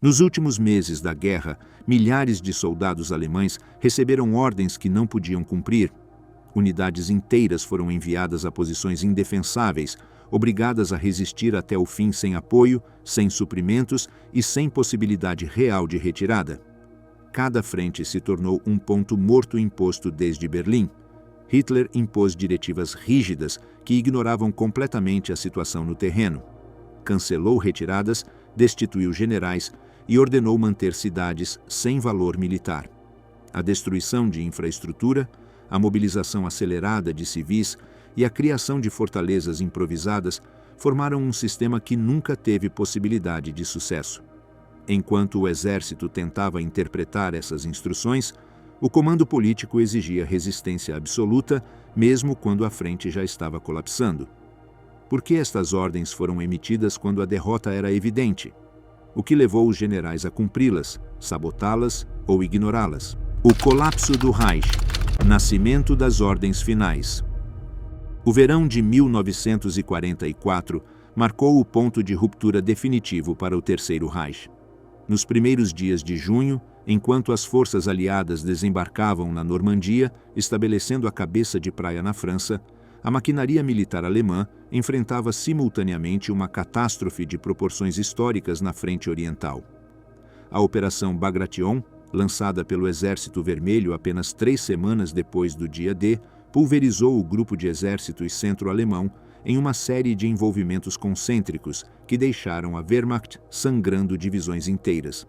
Nos últimos meses da guerra, milhares de soldados alemães receberam ordens que não podiam cumprir. Unidades inteiras foram enviadas a posições indefensáveis, obrigadas a resistir até o fim sem apoio, sem suprimentos e sem possibilidade real de retirada. Cada frente se tornou um ponto morto imposto desde Berlim. Hitler impôs diretivas rígidas que ignoravam completamente a situação no terreno. Cancelou retiradas, destituiu generais e ordenou manter cidades sem valor militar. A destruição de infraestrutura, a mobilização acelerada de civis e a criação de fortalezas improvisadas formaram um sistema que nunca teve possibilidade de sucesso. Enquanto o exército tentava interpretar essas instruções, o comando político exigia resistência absoluta, mesmo quando a frente já estava colapsando. Por que estas ordens foram emitidas quando a derrota era evidente? O que levou os generais a cumpri-las, sabotá-las ou ignorá-las? O colapso do Reich. Nascimento das ordens finais. O verão de 1944 marcou o ponto de ruptura definitivo para o Terceiro Reich. Nos primeiros dias de junho, enquanto as forças aliadas desembarcavam na Normandia, estabelecendo a cabeça de praia na França, a maquinaria militar alemã enfrentava simultaneamente uma catástrofe de proporções históricas na frente oriental. A Operação Bagration, lançada pelo Exército Vermelho apenas 3 semanas depois do dia D, pulverizou o grupo de exércitos centro-alemão em uma série de envolvimentos concêntricos que deixaram a Wehrmacht sangrando divisões inteiras.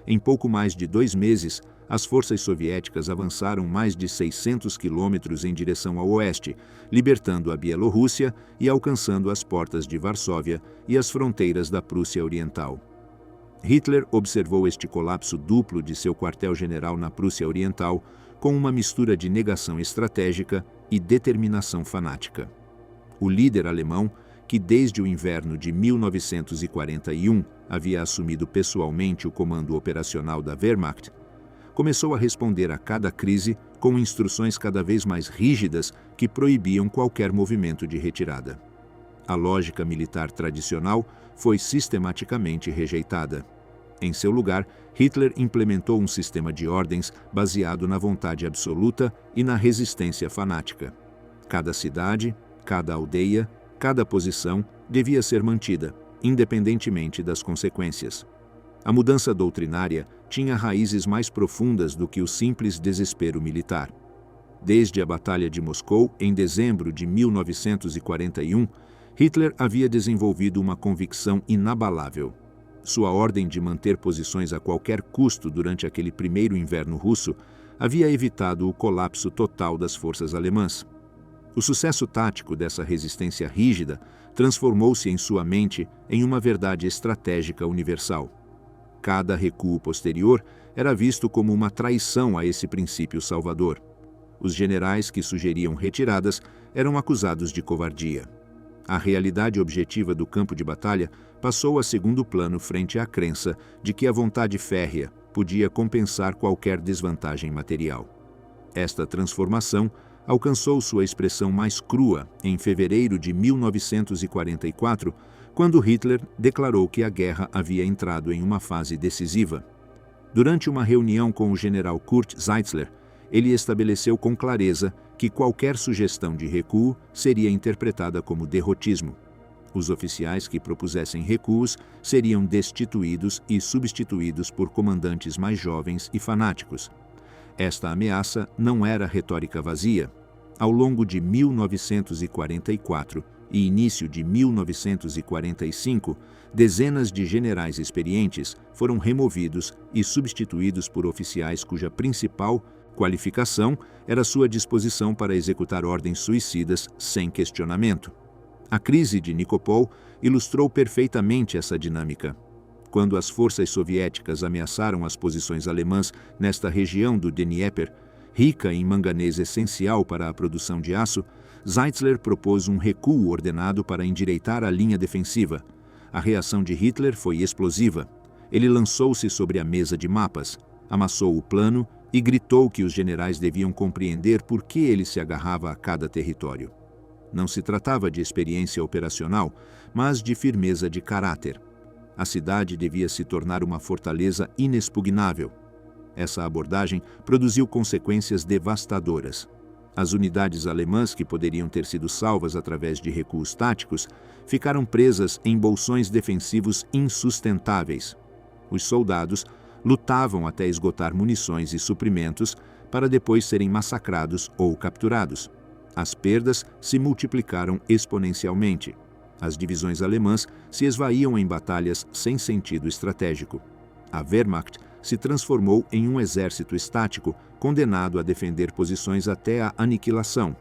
Em pouco mais de 2 meses, as forças soviéticas avançaram mais de 600 quilômetros em direção ao oeste, libertando a Bielorrússia e alcançando as portas de Varsóvia e as fronteiras da Prússia Oriental. Hitler observou este colapso duplo de seu quartel-general na Prússia Oriental com uma mistura de negação estratégica e determinação fanática. O líder alemão, que desde o inverno de 1941 havia assumido pessoalmente o comando operacional da Wehrmacht, começou a responder a cada crise com instruções cada vez mais rígidas que proibiam qualquer movimento de retirada. A lógica militar tradicional foi sistematicamente rejeitada. Em seu lugar, Hitler implementou um sistema de ordens baseado na vontade absoluta e na resistência fanática. Cada cidade, cada aldeia, cada posição devia ser mantida, independentemente das consequências. A mudança doutrinária tinha raízes mais profundas do que o simples desespero militar. Desde a Batalha de Moscou, em dezembro de 1941, Hitler havia desenvolvido uma convicção inabalável. Sua ordem de manter posições a qualquer custo durante aquele primeiro inverno russo havia evitado o colapso total das forças alemãs. O sucesso tático dessa resistência rígida transformou-se em sua mente em uma verdade estratégica universal. Cada recuo posterior era visto como uma traição a esse princípio salvador. Os generais que sugeriam retiradas eram acusados de covardia. A realidade objetiva do campo de batalha passou a segundo plano frente à crença de que a vontade férrea podia compensar qualquer desvantagem material. Esta transformação alcançou sua expressão mais crua em fevereiro de 1944, quando Hitler declarou que a guerra havia entrado em uma fase decisiva. Durante uma reunião com o general Kurt Zeitzler, ele estabeleceu com clareza que qualquer sugestão de recuo seria interpretada como derrotismo. Os oficiais que propusessem recuos seriam destituídos e substituídos por comandantes mais jovens e fanáticos. Esta ameaça não era retórica vazia. Ao longo de 1944 e início de 1945, dezenas de generais experientes foram removidos e substituídos por oficiais cuja principal qualificação era sua disposição para executar ordens suicidas sem questionamento. A crise de Nikopol ilustrou perfeitamente essa dinâmica. Quando as forças soviéticas ameaçaram as posições alemãs nesta região do Dnieper, rica em manganês essencial para a produção de aço, Zeitzler propôs um recuo ordenado para endireitar a linha defensiva. A reação de Hitler foi explosiva. Ele lançou-se sobre a mesa de mapas, amassou o plano e gritou que os generais deviam compreender por que ele se agarrava a cada território. Não se tratava de experiência operacional, mas de firmeza de caráter. A cidade devia se tornar uma fortaleza inexpugnável. Essa abordagem produziu consequências devastadoras. As unidades alemãs, que poderiam ter sido salvas através de recuos táticos, ficaram presas em bolsões defensivos insustentáveis. Os soldados lutavam até esgotar munições e suprimentos para depois serem massacrados ou capturados. As perdas se multiplicaram exponencialmente. As divisões alemãs se esvaíam em batalhas sem sentido estratégico. A Wehrmacht se transformou em um exército estático, condenado a defender posições até a aniquilação.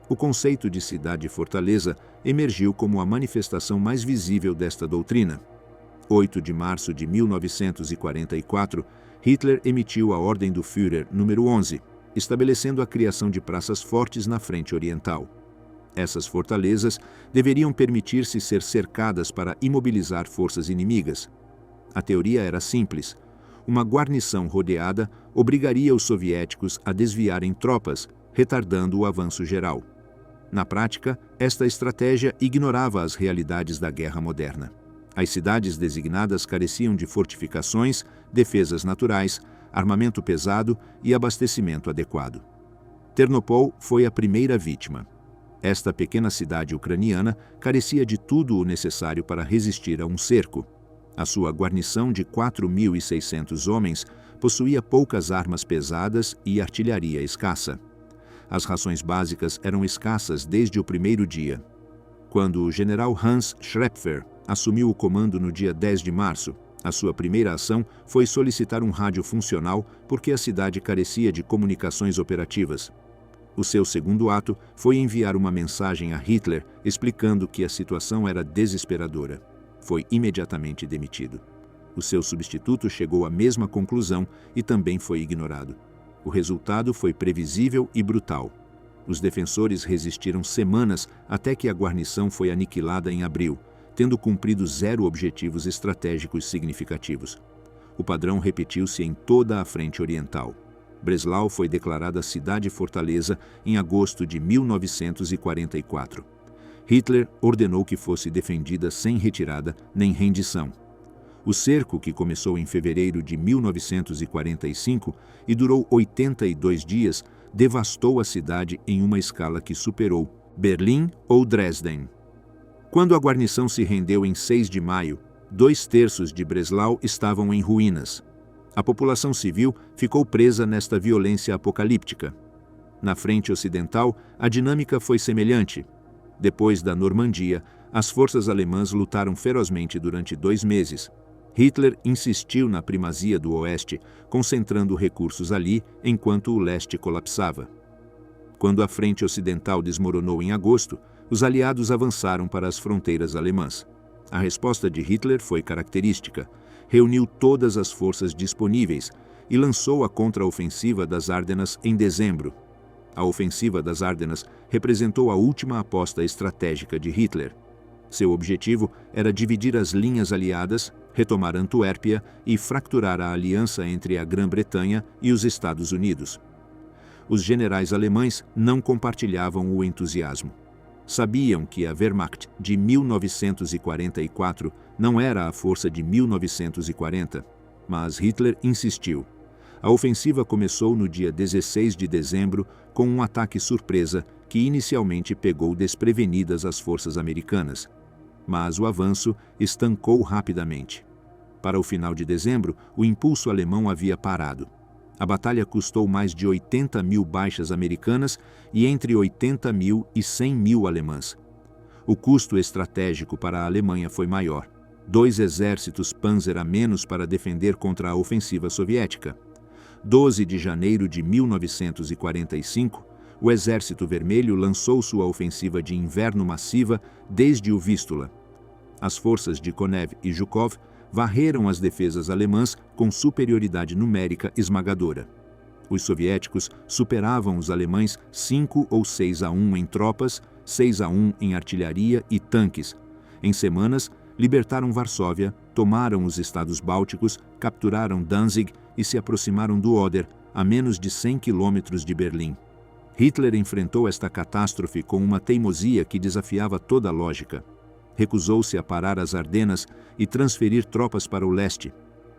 O conceito de cidade-fortaleza emergiu como a manifestação mais visível desta doutrina. 8 de março de 1944, Hitler emitiu a Ordem do Führer número 11, estabelecendo a criação de praças fortes na frente oriental. Essas fortalezas deveriam permitir-se ser cercadas para imobilizar forças inimigas. A teoria era simples. Uma guarnição rodeada obrigaria os soviéticos a desviarem tropas, retardando o avanço geral. Na prática, esta estratégia ignorava as realidades da guerra moderna. As cidades designadas careciam de fortificações, defesas naturais, armamento pesado e abastecimento adequado. Ternopol foi a primeira vítima. Esta pequena cidade ucraniana carecia de tudo o necessário para resistir a um cerco. A sua guarnição de 4.600 homens possuía poucas armas pesadas e artilharia escassa. As rações básicas eram escassas desde o primeiro dia. Quando o general Hans Schrepfer assumiu o comando no dia 10 de março, a sua primeira ação foi solicitar um rádio funcional porque a cidade carecia de comunicações operativas. O seu segundo ato foi enviar uma mensagem a Hitler explicando que a situação era desesperadora. Foi imediatamente demitido. O seu substituto chegou à mesma conclusão e também foi ignorado. O resultado foi previsível e brutal. Os defensores resistiram semanas até que a guarnição foi aniquilada em abril, tendo cumprido 0 objetivos estratégicos significativos. O padrão repetiu-se em toda a frente oriental. Breslau foi declarada cidade-fortaleza em agosto de 1944. Hitler ordenou que fosse defendida sem retirada nem rendição. O cerco, que começou em fevereiro de 1945 e durou 82 dias, devastou a cidade em uma escala que superou Berlim ou Dresden. Quando a guarnição se rendeu em 6 de maio, 2/3 de Breslau estavam em ruínas. A população civil ficou presa nesta violência apocalíptica. Na frente ocidental, a dinâmica foi semelhante. Depois da Normandia, as forças alemãs lutaram ferozmente durante 2 meses. Hitler insistiu na primazia do Oeste, concentrando recursos ali enquanto o Leste colapsava. Quando a frente ocidental desmoronou em agosto, os aliados avançaram para as fronteiras alemãs. A resposta de Hitler foi característica. Reuniu todas as forças disponíveis e lançou a contraofensiva das Ardenas em dezembro. A ofensiva das Ardenas representou a última aposta estratégica de Hitler. Seu objetivo era dividir as linhas aliadas, retomar Antuérpia e fracturar a aliança entre a Grã-Bretanha e os Estados Unidos. Os generais alemães não compartilhavam o entusiasmo. Sabiam que a Wehrmacht de 1944 não era a força de 1940, mas Hitler insistiu. A ofensiva começou no dia 16 de dezembro com um ataque surpresa que inicialmente pegou desprevenidas as forças americanas. Mas o avanço estancou rapidamente. Para o final de dezembro, o impulso alemão havia parado. A batalha custou mais de 80.000 baixas americanas e entre 80.000 e 100.000 alemãs. O custo estratégico para a Alemanha foi maior. 2 exércitos Panzer a menos para defender contra a ofensiva soviética. 12 de janeiro de 1945, o Exército Vermelho lançou sua ofensiva de inverno massiva desde o Vístula. As forças de Konev e Zhukov varreram as defesas alemãs com superioridade numérica esmagadora. Os soviéticos superavam os alemães 5 ou 6-1 em tropas, 6-1 em artilharia e tanques. Em semanas, libertaram Varsóvia, tomaram os estados bálticos, capturaram Danzig e se aproximaram do Oder, a menos de 100 quilômetros de Berlim. Hitler enfrentou esta catástrofe com uma teimosia que desafiava toda a lógica. Recusou-se a parar as Ardenas e transferir tropas para o leste.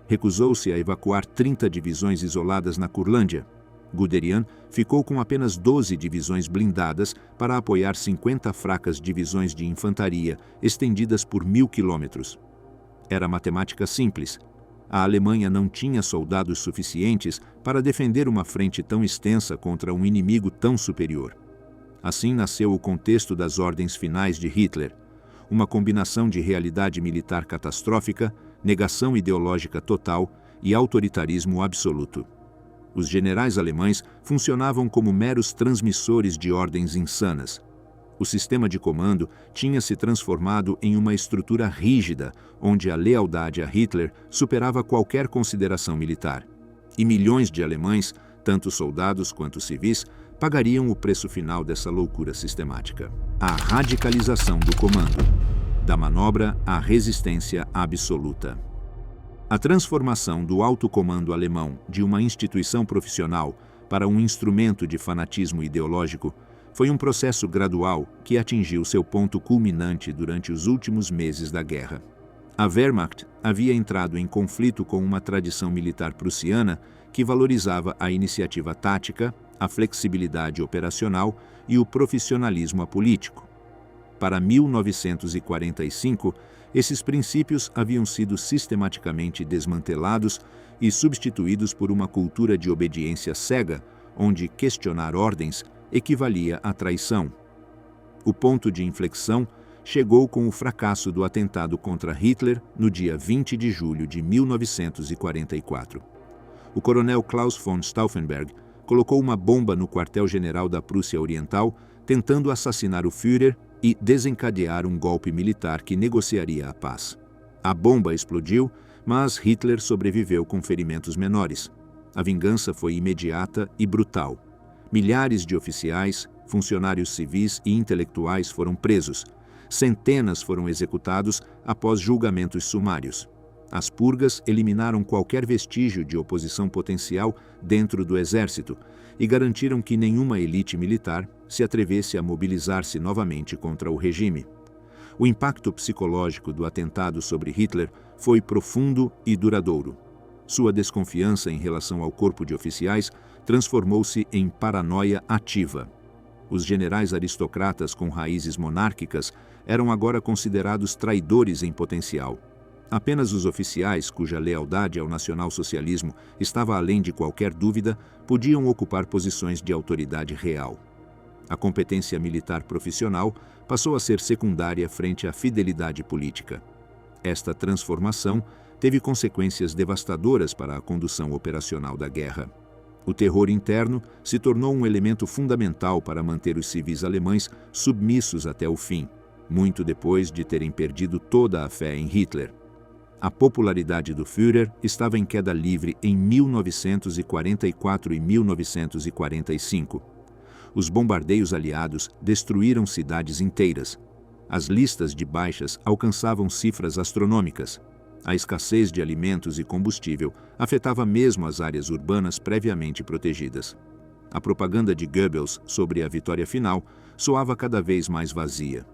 Recusou-se a evacuar 30 divisões isoladas na Curlândia. Guderian ficou com apenas 12 divisões blindadas para apoiar 50 fracas divisões de infantaria estendidas por 1.000 quilômetros. Era matemática simples. A Alemanha não tinha soldados suficientes para defender uma frente tão extensa contra um inimigo tão superior. Assim nasceu o contexto das ordens finais de Hitler, uma combinação de realidade militar catastrófica, negação ideológica total e autoritarismo absoluto. Os generais alemães funcionavam como meros transmissores de ordens insanas. O sistema de comando tinha se transformado em uma estrutura rígida, onde a lealdade a Hitler superava qualquer consideração militar. E milhões de alemães, tanto soldados quanto civis, pagariam o preço final dessa loucura sistemática. A radicalização do comando. Da manobra à resistência absoluta. A transformação do alto comando alemão de uma instituição profissional para um instrumento de fanatismo ideológico foi um processo gradual que atingiu seu ponto culminante durante os últimos meses da guerra. A Wehrmacht havia entrado em conflito com uma tradição militar prussiana que valorizava a iniciativa tática, a flexibilidade operacional e o profissionalismo apolítico. Para 1945, esses princípios haviam sido sistematicamente desmantelados e substituídos por uma cultura de obediência cega, onde questionar ordens equivalia à traição. O ponto de inflexão chegou com o fracasso do atentado contra Hitler no dia 20 de julho de 1944. O coronel Klaus von Stauffenberg colocou uma bomba no quartel-general da Prússia Oriental, tentando assassinar o Führer e desencadear um golpe militar que negociaria a paz. A bomba explodiu, mas Hitler sobreviveu com ferimentos menores. A vingança foi imediata e brutal. Milhares de oficiais, funcionários civis e intelectuais foram presos. Centenas foram executados após julgamentos sumários. As purgas eliminaram qualquer vestígio de oposição potencial dentro do exército e garantiram que nenhuma elite militar se atrevesse a mobilizar-se novamente contra o regime. O impacto psicológico do atentado sobre Hitler foi profundo e duradouro. Sua desconfiança em relação ao corpo de oficiais transformou-se em paranoia ativa. Os generais aristocratas com raízes monárquicas eram agora considerados traidores em potencial. Apenas os oficiais, cuja lealdade ao nacionalsocialismo estava além de qualquer dúvida, podiam ocupar posições de autoridade real. A competência militar profissional passou a ser secundária frente à fidelidade política. Esta transformação teve consequências devastadoras para a condução operacional da guerra. O terror interno se tornou um elemento fundamental para manter os civis alemães submissos até o fim, muito depois de terem perdido toda a fé em Hitler. A popularidade do Führer estava em queda livre em 1944 e 1945. Os bombardeios aliados destruíram cidades inteiras. As listas de baixas alcançavam cifras astronômicas. A escassez de alimentos e combustível afetava mesmo as áreas urbanas previamente protegidas. A propaganda de Goebbels sobre a vitória final soava cada vez mais vazia.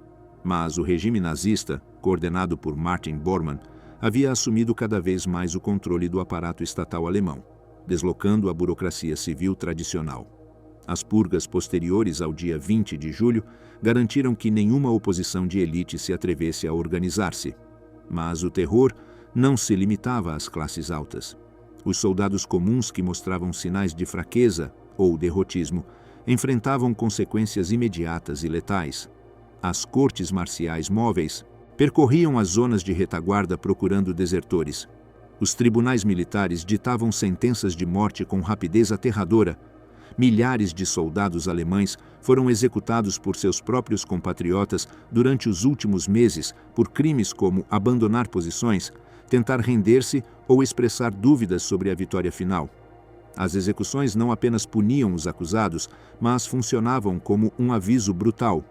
Mas o regime nazista, coordenado por Martin Bormann, havia assumido cada vez mais o controle do aparato estatal alemão, deslocando a burocracia civil tradicional. As purgas posteriores ao dia 20 de julho garantiram que nenhuma oposição de elite se atrevesse a organizar-se. Mas o terror não se limitava às classes altas. Os soldados comuns que mostravam sinais de fraqueza ou derrotismo enfrentavam consequências imediatas e letais. As cortes marciais móveis percorriam as zonas de retaguarda procurando desertores. Os tribunais militares ditavam sentenças de morte com rapidez aterradora. Milhares de soldados alemães foram executados por seus próprios compatriotas durante os últimos meses por crimes como abandonar posições, tentar render-se ou expressar dúvidas sobre a vitória final. As execuções não apenas puniam os acusados, mas funcionavam como um aviso brutal.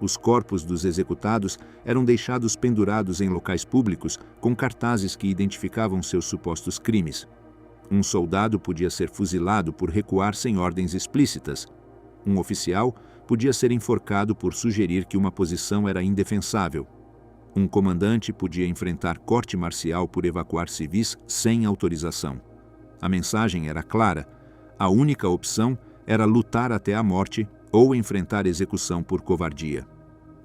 Os corpos dos executados eram deixados pendurados em locais públicos com cartazes que identificavam seus supostos crimes. Um soldado podia ser fuzilado por recuar sem ordens explícitas. Um oficial podia ser enforcado por sugerir que uma posição era indefensável. Um comandante podia enfrentar corte marcial por evacuar civis sem autorização. A mensagem era clara: a única opção era lutar até a morte ou enfrentar execução por covardia.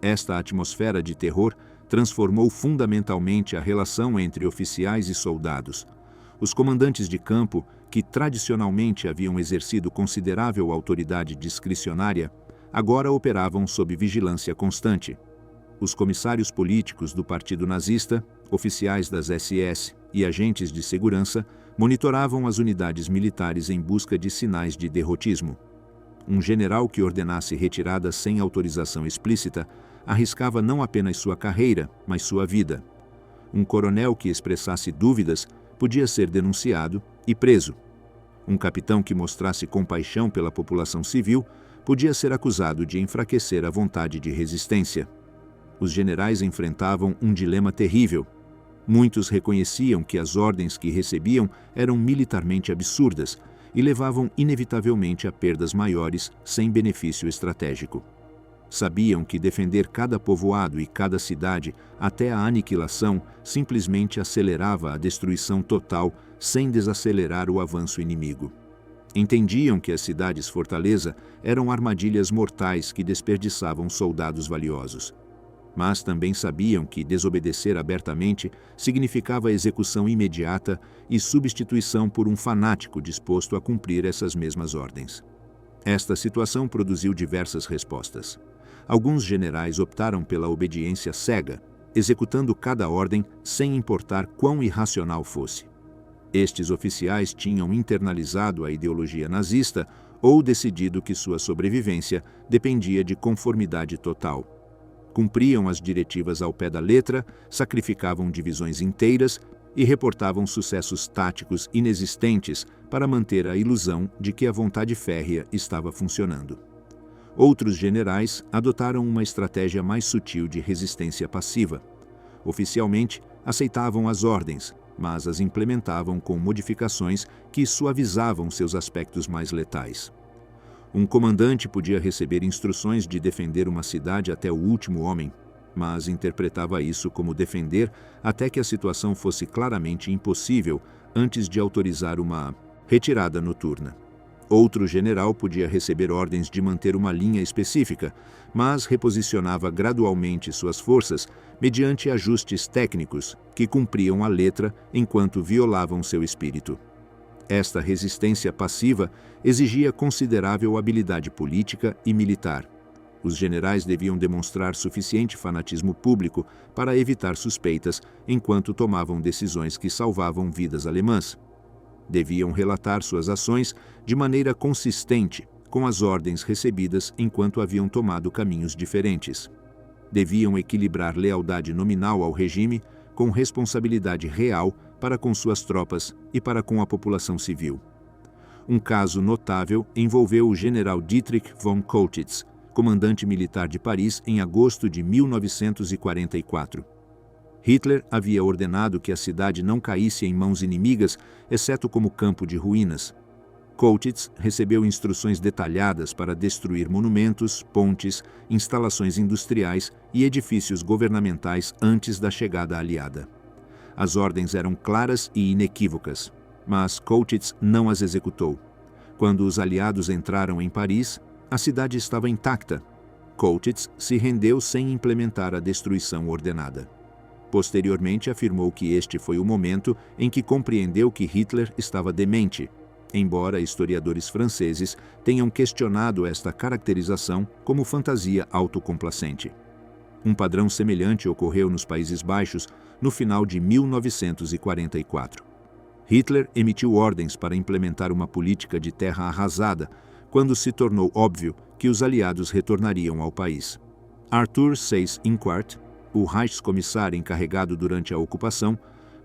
Esta atmosfera de terror transformou fundamentalmente a relação entre oficiais e soldados. Os comandantes de campo, que tradicionalmente haviam exercido considerável autoridade discricionária, agora operavam sob vigilância constante. Os comissários políticos do Partido Nazista, oficiais das SS e agentes de segurança monitoravam as unidades militares em busca de sinais de derrotismo. Um general que ordenasse retirada sem autorização explícita arriscava não apenas sua carreira, mas sua vida. Um coronel que expressasse dúvidas podia ser denunciado e preso. Um capitão que mostrasse compaixão pela população civil podia ser acusado de enfraquecer a vontade de resistência. Os generais enfrentavam um dilema terrível. Muitos reconheciam que as ordens que recebiam eram militarmente absurdas e levavam inevitavelmente a perdas maiores sem benefício estratégico. Sabiam que defender cada povoado e cada cidade até a aniquilação simplesmente acelerava a destruição total sem desacelerar o avanço inimigo. Entendiam que as cidades-fortaleza eram armadilhas mortais que desperdiçavam soldados valiosos. Mas também sabiam que desobedecer abertamente significava execução imediata e substituição por um fanático disposto a cumprir essas mesmas ordens. Esta situação produziu diversas respostas. Alguns generais optaram pela obediência cega, executando cada ordem sem importar quão irracional fosse. Estes oficiais tinham internalizado a ideologia nazista ou decidido que sua sobrevivência dependia de conformidade total. Cumpriam as diretivas ao pé da letra, sacrificavam divisões inteiras e reportavam sucessos táticos inexistentes para manter a ilusão de que a vontade férrea estava funcionando. Outros generais adotaram uma estratégia mais sutil de resistência passiva. Oficialmente, aceitavam as ordens, mas as implementavam com modificações que suavizavam seus aspectos mais letais. Um comandante podia receber instruções de defender uma cidade até o último homem, mas interpretava isso como defender até que a situação fosse claramente impossível antes de autorizar uma retirada noturna. Outro general podia receber ordens de manter uma linha específica, mas reposicionava gradualmente suas forças mediante ajustes técnicos que cumpriam a letra enquanto violavam seu espírito. Esta resistência passiva exigia considerável habilidade política e militar. Os generais deviam demonstrar suficiente fanatismo público para evitar suspeitas enquanto tomavam decisões que salvavam vidas alemãs. Deviam relatar suas ações de maneira consistente com as ordens recebidas enquanto haviam tomado caminhos diferentes. Deviam equilibrar lealdade nominal ao regime com responsabilidade real para com suas tropas e para com a população civil. Um caso notável envolveu o general Dietrich von Colditz, comandante militar de Paris em agosto de 1944. Hitler havia ordenado que a cidade não caísse em mãos inimigas, exceto como campo de ruínas. Colditz recebeu instruções detalhadas para destruir monumentos, pontes, instalações industriais e edifícios governamentais antes da chegada aliada. As ordens eram claras e inequívocas, mas Colditz não as executou. Quando os aliados entraram em Paris, a cidade estava intacta. Colditz se rendeu sem implementar a destruição ordenada. Posteriormente afirmou que este foi o momento em que compreendeu que Hitler estava demente, embora historiadores franceses tenham questionado esta caracterização como fantasia autocomplacente. Um padrão semelhante ocorreu nos Países Baixos no final de 1944. Hitler emitiu ordens para implementar uma política de terra arrasada, quando se tornou óbvio que os aliados retornariam ao país. Arthur Seyss-Inquart, o Reichskommissar encarregado durante a ocupação,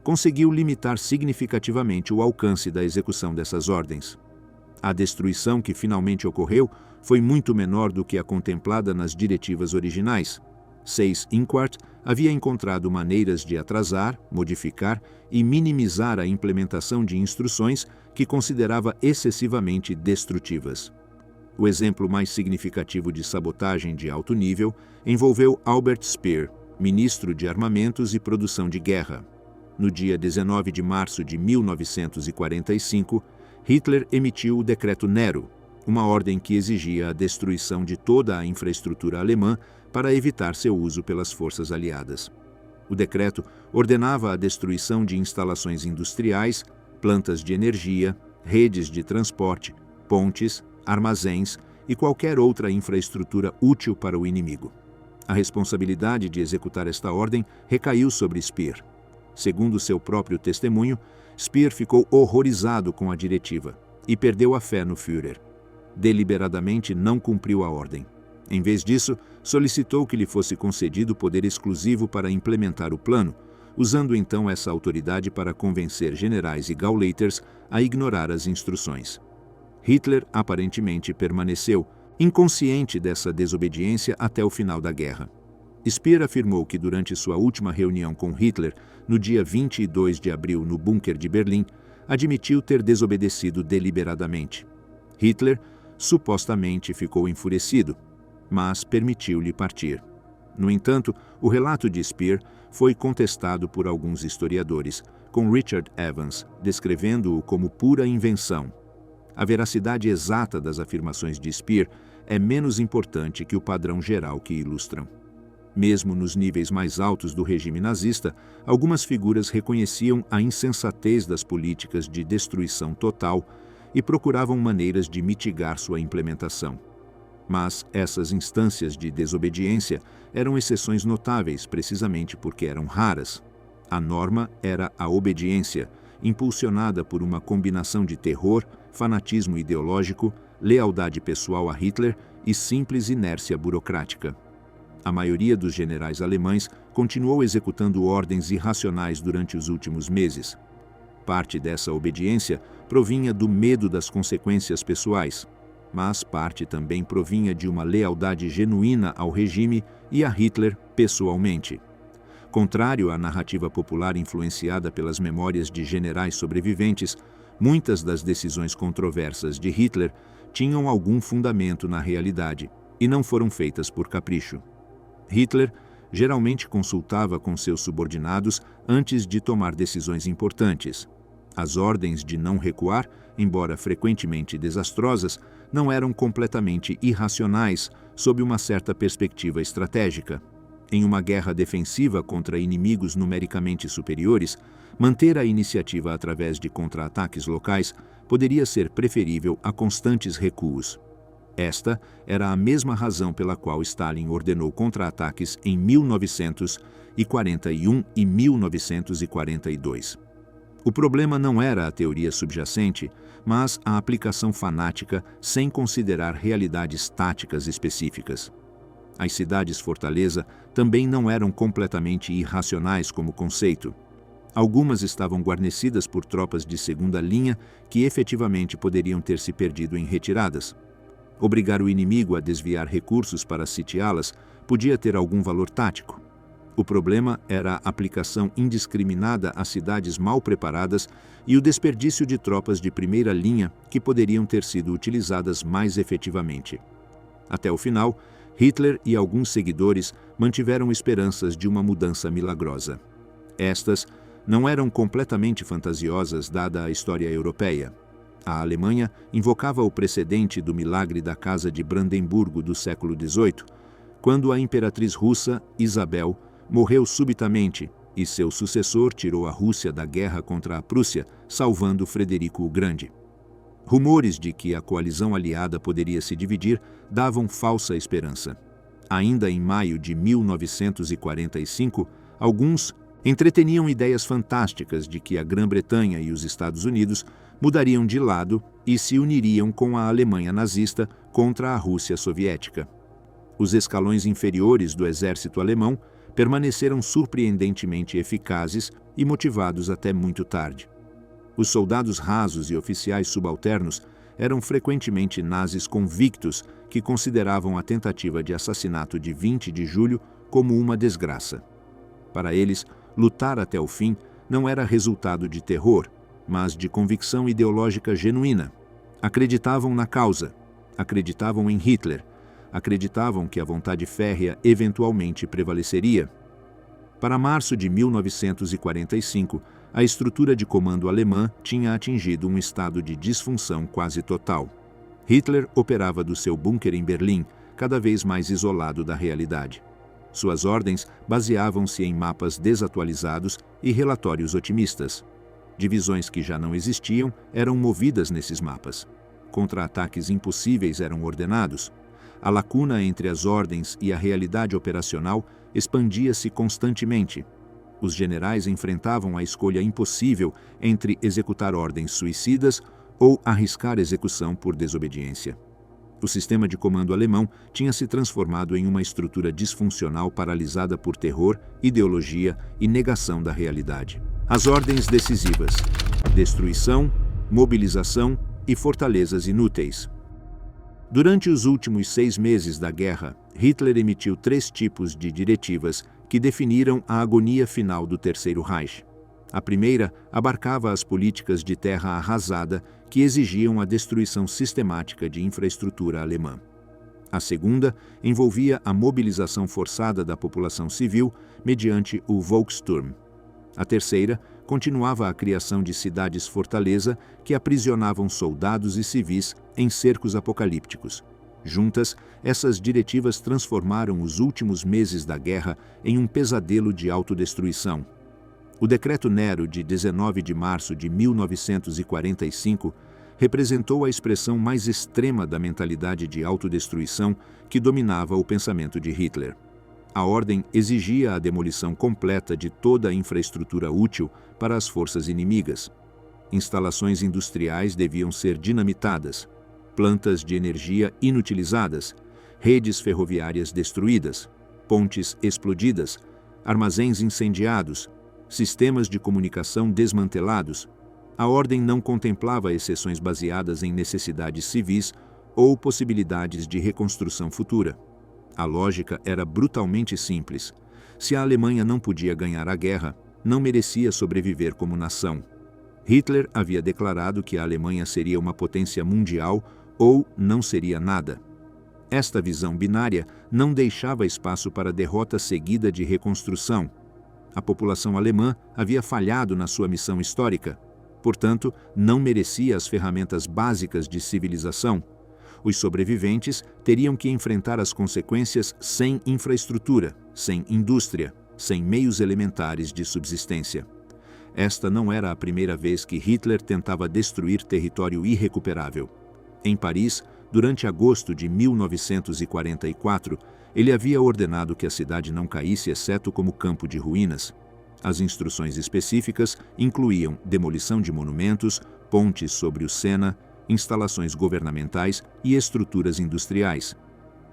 conseguiu limitar significativamente o alcance da execução dessas ordens. A destruição que finalmente ocorreu foi muito menor do que a contemplada nas diretivas originais. Seyss-Inquart havia encontrado maneiras de atrasar, modificar e minimizar a implementação de instruções que considerava excessivamente destrutivas. O exemplo mais significativo de sabotagem de alto nível envolveu Albert Speer, ministro de Armamentos e Produção de Guerra. No dia 19 de março de 1945, Hitler emitiu o Decreto Nero, uma ordem que exigia a destruição de toda a infraestrutura alemã para evitar seu uso pelas forças aliadas. O decreto ordenava a destruição de instalações industriais, plantas de energia, redes de transporte, pontes, armazéns e qualquer outra infraestrutura útil para o inimigo. A responsabilidade de executar esta ordem recaiu sobre Speer. Segundo seu próprio testemunho, Speer ficou horrorizado com a diretiva e perdeu a fé no Führer. Deliberadamente não cumpriu a ordem. Em vez disso, solicitou que lhe fosse concedido poder exclusivo para implementar o plano, usando então essa autoridade para convencer generais e Gauleiters a ignorar as instruções. Hitler aparentemente permaneceu, inconsciente dessa desobediência até o final da guerra. Speer afirmou que durante sua última reunião com Hitler, no dia 22 de abril no bunker de Berlim, admitiu ter desobedecido deliberadamente. Hitler supostamente ficou enfurecido, mas permitiu-lhe partir. No entanto, o relato de Speer foi contestado por alguns historiadores, com Richard Evans descrevendo-o como pura invenção. A veracidade exata das afirmações de Speer é menos importante que o padrão geral que ilustram. Mesmo nos níveis mais altos do regime nazista, algumas figuras reconheciam a insensatez das políticas de destruição total e procuravam maneiras de mitigar sua implementação. Mas essas instâncias de desobediência eram exceções notáveis precisamente porque eram raras. A norma era a obediência, impulsionada por uma combinação de terror, fanatismo ideológico, lealdade pessoal a Hitler e simples inércia burocrática. A maioria dos generais alemães continuou executando ordens irracionais durante os últimos meses. Parte dessa obediência provinha do medo das consequências pessoais, mas parte também provinha de uma lealdade genuína ao regime e a Hitler pessoalmente. Contrário à narrativa popular influenciada pelas memórias de generais sobreviventes, muitas das decisões controversas de Hitler tinham algum fundamento na realidade e não foram feitas por capricho. Hitler geralmente consultava com seus subordinados antes de tomar decisões importantes. As ordens de não recuar, embora frequentemente desastrosas, não eram completamente irracionais sob uma certa perspectiva estratégica. Em uma guerra defensiva contra inimigos numericamente superiores, manter a iniciativa através de contra-ataques locais poderia ser preferível a constantes recuos. Esta era a mesma razão pela qual Stalin ordenou contra-ataques em 1941 e 1942. O problema não era a teoria subjacente, mas a aplicação fanática sem considerar realidades táticas específicas. As cidades-fortaleza também não eram completamente irracionais como conceito. Algumas estavam guarnecidas por tropas de segunda linha que efetivamente poderiam ter se perdido em retiradas. Obrigar o inimigo a desviar recursos para sitiá-las podia ter algum valor tático. O problema era a aplicação indiscriminada a cidades mal preparadas e o desperdício de tropas de primeira linha que poderiam ter sido utilizadas mais efetivamente. Até o final, Hitler e alguns seguidores mantiveram esperanças de uma mudança milagrosa. Estas não eram completamente fantasiosas dada a história europeia. A Alemanha invocava o precedente do milagre da Casa de Brandemburgo do século XVIII, quando a imperatriz russa, Isabel, morreu subitamente e seu sucessor tirou a Rússia da guerra contra a Prússia, salvando Frederico o Grande. Rumores de que a coalizão aliada poderia se dividir davam falsa esperança. Ainda em maio de 1945, alguns entreteniam ideias fantásticas de que a Grã-Bretanha e os Estados Unidos mudariam de lado e se uniriam com a Alemanha nazista contra a Rússia soviética. Os escalões inferiores do exército alemão permaneceram surpreendentemente eficazes e motivados até muito tarde. Os soldados rasos e oficiais subalternos eram frequentemente nazis convictos que consideravam a tentativa de assassinato de 20 de julho como uma desgraça. Para eles, lutar até o fim não era resultado de terror, mas de convicção ideológica genuína. Acreditavam na causa, acreditavam em Hitler, acreditavam que a vontade férrea eventualmente prevaleceria. Para março de 1945, a estrutura de comando alemã tinha atingido um estado de disfunção quase total. Hitler operava do seu bunker em Berlim, cada vez mais isolado da realidade. Suas ordens baseavam-se em mapas desatualizados e relatórios otimistas. Divisões que já não existiam eram movidas nesses mapas. Contra-ataques impossíveis eram ordenados. A lacuna entre as ordens e a realidade operacional expandia-se constantemente. Os generais enfrentavam a escolha impossível entre executar ordens suicidas ou arriscar execução por desobediência. O sistema de comando alemão tinha se transformado em uma estrutura disfuncional paralisada por terror, ideologia e negação da realidade. As ordens decisivas: destruição, mobilização e fortalezas inúteis. Durante os últimos 6 meses da guerra, Hitler emitiu 3 tipos de diretivas que definiram a agonia final do Terceiro Reich. A primeira abarcava as políticas de terra arrasada que exigiam a destruição sistemática de infraestrutura alemã. A segunda envolvia a mobilização forçada da população civil mediante o Volkssturm. A terceira continuava a criação de cidades-fortaleza que aprisionavam soldados e civis em cercos apocalípticos. Juntas, essas diretivas transformaram os últimos meses da guerra em um pesadelo de autodestruição. O Decreto Nero de 19 de março de 1945 representou a expressão mais extrema da mentalidade de autodestruição que dominava o pensamento de Hitler. A ordem exigia a demolição completa de toda a infraestrutura útil para as forças inimigas. Instalações industriais deviam ser dinamitadas, plantas de energia inutilizadas, redes ferroviárias destruídas, pontes explodidas, armazéns incendiados, sistemas de comunicação desmantelados. A ordem não contemplava exceções baseadas em necessidades civis ou possibilidades de reconstrução futura. A lógica era brutalmente simples. Se a Alemanha não podia ganhar a guerra, não merecia sobreviver como nação. Hitler havia declarado que a Alemanha seria uma potência mundial ou não seria nada. Esta visão binária não deixava espaço para derrota seguida de reconstrução. A população alemã havia falhado na sua missão histórica, portanto, não merecia as ferramentas básicas de civilização. Os sobreviventes teriam que enfrentar as consequências sem infraestrutura, sem indústria, sem meios elementares de subsistência. Esta não era a primeira vez que Hitler tentava destruir território irrecuperável. Em Paris, durante agosto de 1944, ele havia ordenado que a cidade não caísse exceto como campo de ruínas. As instruções específicas incluíam demolição de monumentos, pontes sobre o Sena, instalações governamentais e estruturas industriais.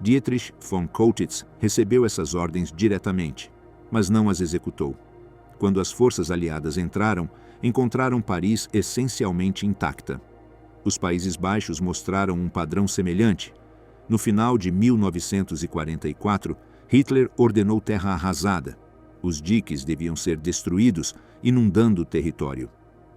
Dietrich von Cottitz recebeu essas ordens diretamente, mas não as executou. Quando as forças aliadas encontraram Paris essencialmente intacta. Os Países Baixos mostraram um padrão semelhante. No final de 1944, Hitler ordenou terra arrasada. Os diques deviam ser destruídos, inundando o território.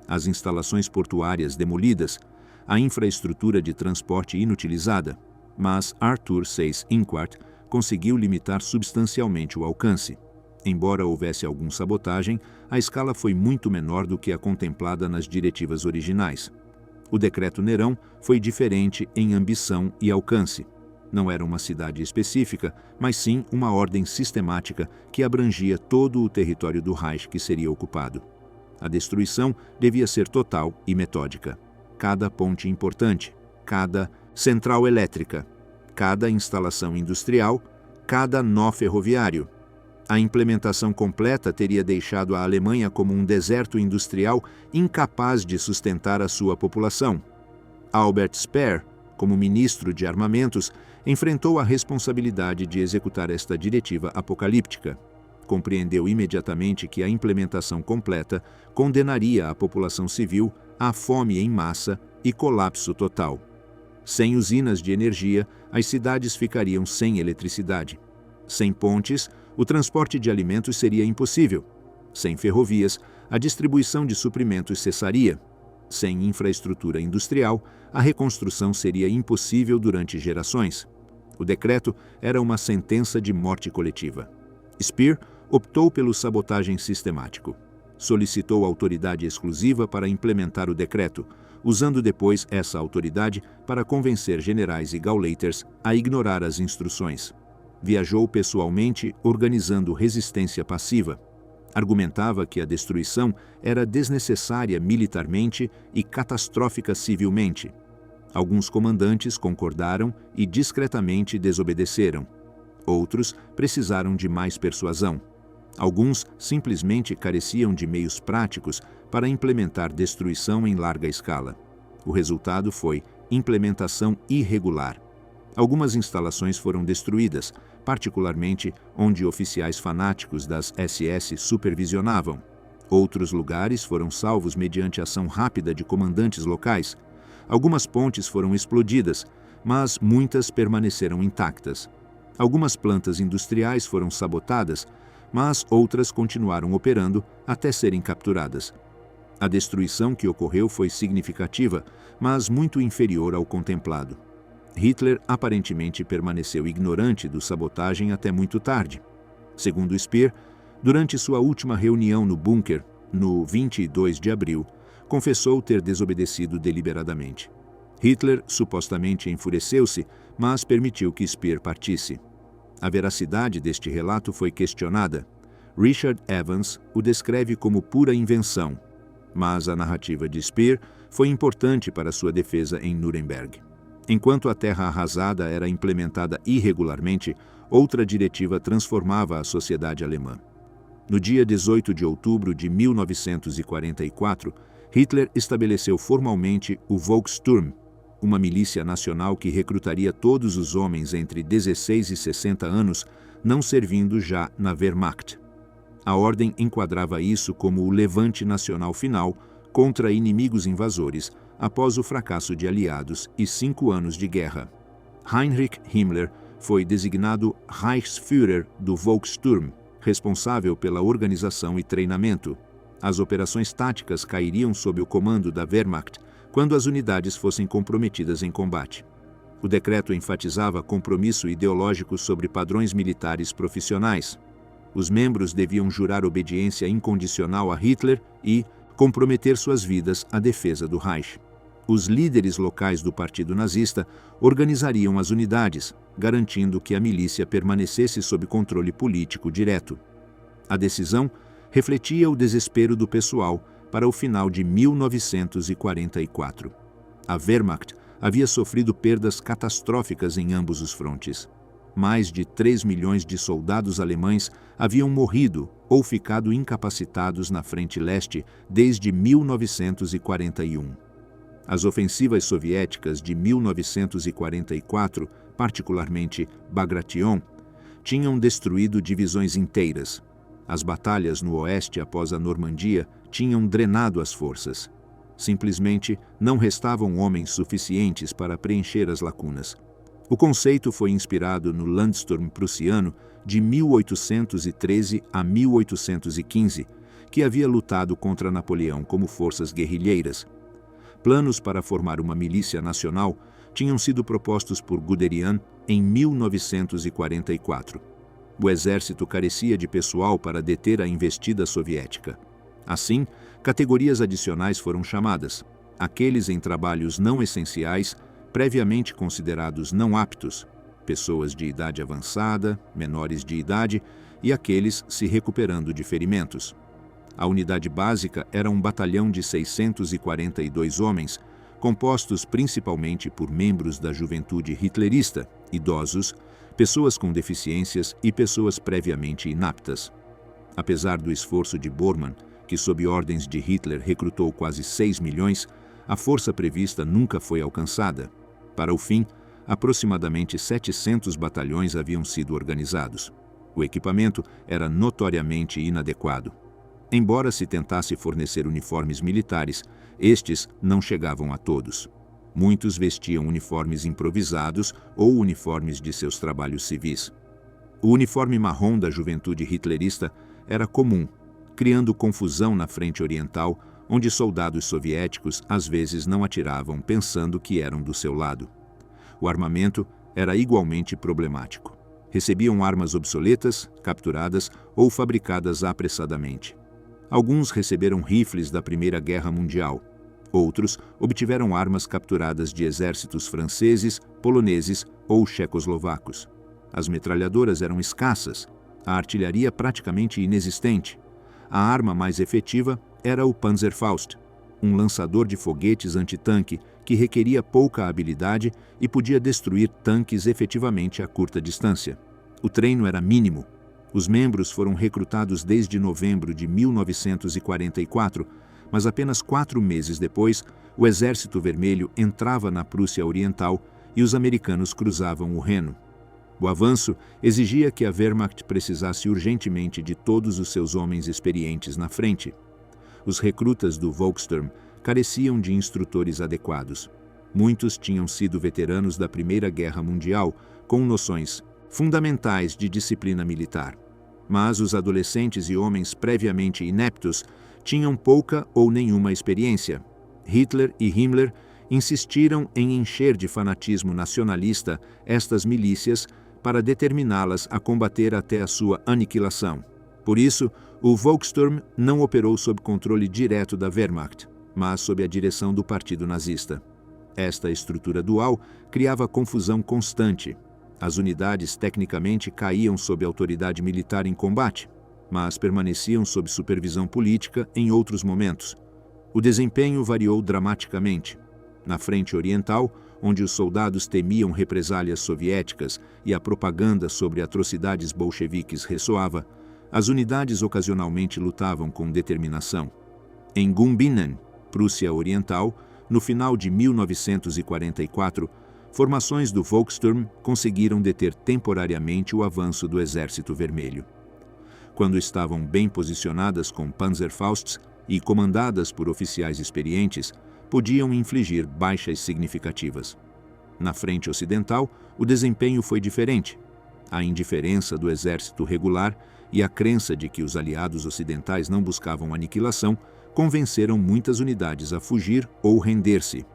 As instalações portuárias demolidas, a infraestrutura de transporte inutilizada, mas Arthur Seyss-Inquart conseguiu limitar substancialmente o alcance. Embora houvesse alguma sabotagem, a escala foi muito menor do que a contemplada nas diretivas originais. O Decreto Nerão foi diferente em ambição e alcance. Não era uma cidade específica, mas sim uma ordem sistemática que abrangia todo o território do Reich que seria ocupado. A destruição devia ser total e metódica. Cada ponte importante, cada central elétrica, cada instalação industrial, cada nó ferroviário. A implementação completa teria deixado a Alemanha como um deserto industrial incapaz de sustentar a sua população. Albert Speer, como ministro de armamentos, enfrentou a responsabilidade de executar esta diretiva apocalíptica. Compreendeu imediatamente que a implementação completa condenaria a população civil à fome em massa e colapso total. Sem usinas de energia, as cidades ficariam sem eletricidade. Sem pontes, o transporte de alimentos seria impossível. Sem ferrovias, a distribuição de suprimentos cessaria. Sem infraestrutura industrial, a reconstrução seria impossível durante gerações. O decreto era uma sentença de morte coletiva. Speer optou pelo sabotagem sistemático. Solicitou autoridade exclusiva para implementar o decreto, usando depois essa autoridade para convencer generais e Gauleiters a ignorar as instruções. Viajou pessoalmente organizando resistência passiva. Argumentava que a destruição era desnecessária militarmente e catastrófica civilmente. Alguns comandantes concordaram e discretamente desobedeceram. Outros precisaram de mais persuasão. Alguns simplesmente careciam de meios práticos para implementar destruição em larga escala. O resultado foi implementação irregular. Algumas instalações foram destruídas, particularmente onde oficiais fanáticos das SS supervisionavam. Outros lugares foram salvos mediante ação rápida de comandantes locais. Algumas pontes foram explodidas, mas muitas permaneceram intactas. Algumas plantas industriais foram sabotadas, mas outras continuaram operando até serem capturadas. A destruição que ocorreu foi significativa, mas muito inferior ao contemplado. Hitler aparentemente permaneceu ignorante da sabotagem até muito tarde. Segundo Speer, durante sua última reunião no bunker, no 22 de abril, confessou ter desobedecido deliberadamente. Hitler supostamente enfureceu-se, mas permitiu que Speer partisse. A veracidade deste relato foi questionada. Richard Evans o descreve como pura invenção, mas a narrativa de Speer foi importante para sua defesa em Nuremberg. Enquanto a terra arrasada era implementada irregularmente, outra diretiva transformava a sociedade alemã. No dia 18 de outubro de 1944, Hitler estabeleceu formalmente o Volkssturm, uma milícia nacional que recrutaria todos os homens entre 16 e 60 anos, não servindo já na Wehrmacht. A ordem enquadrava isso como o levante nacional final contra inimigos invasores após o fracasso de aliados e 5 anos de guerra. Heinrich Himmler foi designado Reichsführer do Volkssturm, responsável pela organização e treinamento. As operações táticas cairiam sob o comando da Wehrmacht quando as unidades fossem comprometidas em combate. O decreto enfatizava compromisso ideológico sobre padrões militares profissionais. Os membros deviam jurar obediência incondicional a Hitler e comprometer suas vidas à defesa do Reich. Os líderes locais do Partido Nazista organizariam as unidades, garantindo que a milícia permanecesse sob controle político direto. A decisão refletia o desespero do pessoal para o final de 1944. A Wehrmacht havia sofrido perdas catastróficas em ambos os frontes. Mais de 3 milhões de soldados alemães haviam morrido ou ficado incapacitados na frente leste desde 1941. As ofensivas soviéticas de 1944, particularmente Bagration, tinham destruído divisões inteiras. As batalhas no oeste após a Normandia tinham drenado as forças. Simplesmente não restavam homens suficientes para preencher as lacunas. O conceito foi inspirado no Landsturm prussiano de 1813 a 1815, que havia lutado contra Napoleão como forças guerrilheiras. Planos para formar uma milícia nacional tinham sido propostos por Guderian em 1944. O exército carecia de pessoal para deter a investida soviética. Assim, categorias adicionais foram chamadas: aqueles em trabalhos não essenciais, previamente considerados não aptos, pessoas de idade avançada, menores de idade e aqueles se recuperando de ferimentos. A unidade básica era um batalhão de 642 homens, compostos principalmente por membros da juventude hitlerista, idosos, pessoas com deficiências e pessoas previamente inaptas. Apesar do esforço de Bormann, que sob ordens de Hitler recrutou quase 6 milhões, a força prevista nunca foi alcançada. Para o fim, aproximadamente 700 batalhões haviam sido organizados. O equipamento era notoriamente inadequado. Embora se tentasse fornecer uniformes militares, estes não chegavam a todos. Muitos vestiam uniformes improvisados ou uniformes de seus trabalhos civis. O uniforme marrom da juventude hitlerista era comum, criando confusão na frente oriental, onde soldados soviéticos às vezes não atiravam pensando que eram do seu lado. O armamento era igualmente problemático. Recebiam armas obsoletas, capturadas ou fabricadas apressadamente. Alguns receberam rifles da Primeira Guerra Mundial. Outros obtiveram armas capturadas de exércitos franceses, poloneses ou checoslovacos. As metralhadoras eram escassas, a artilharia praticamente inexistente. A arma mais efetiva era o Panzerfaust, um lançador de foguetes antitanque que requeria pouca habilidade e podia destruir tanques efetivamente a curta distância. O treino era mínimo. Os membros foram recrutados desde novembro de 1944, mas apenas 4 meses depois, o Exército Vermelho entrava na Prússia Oriental e os americanos cruzavam o Reno. O avanço exigia que a Wehrmacht precisasse urgentemente de todos os seus homens experientes na frente. Os recrutas do Volkssturm careciam de instrutores adequados. Muitos tinham sido veteranos da Primeira Guerra Mundial, com noções fundamentais de disciplina militar. Mas os adolescentes e homens previamente ineptos tinham pouca ou nenhuma experiência. Hitler e Himmler insistiram em encher de fanatismo nacionalista estas milícias para determiná-las a combater até a sua aniquilação. Por isso, o Volkssturm não operou sob controle direto da Wehrmacht, mas sob a direção do Partido Nazista. Esta estrutura dual criava confusão constante. As unidades tecnicamente caíam sob autoridade militar em combate, mas permaneciam sob supervisão política em outros momentos. O desempenho variou dramaticamente. Na frente oriental, onde os soldados temiam represálias soviéticas e a propaganda sobre atrocidades bolcheviques ressoava, as unidades ocasionalmente lutavam com determinação. Em Gumbinnen, Prússia Oriental, no final de 1944, formações do Volkssturm conseguiram deter temporariamente o avanço do Exército Vermelho. Quando estavam bem posicionadas com Panzerfausts e comandadas por oficiais experientes, podiam infligir baixas significativas. Na frente ocidental, o desempenho foi diferente. A indiferença do exército regular e a crença de que os aliados ocidentais não buscavam aniquilação convenceram muitas unidades a fugir ou render-se.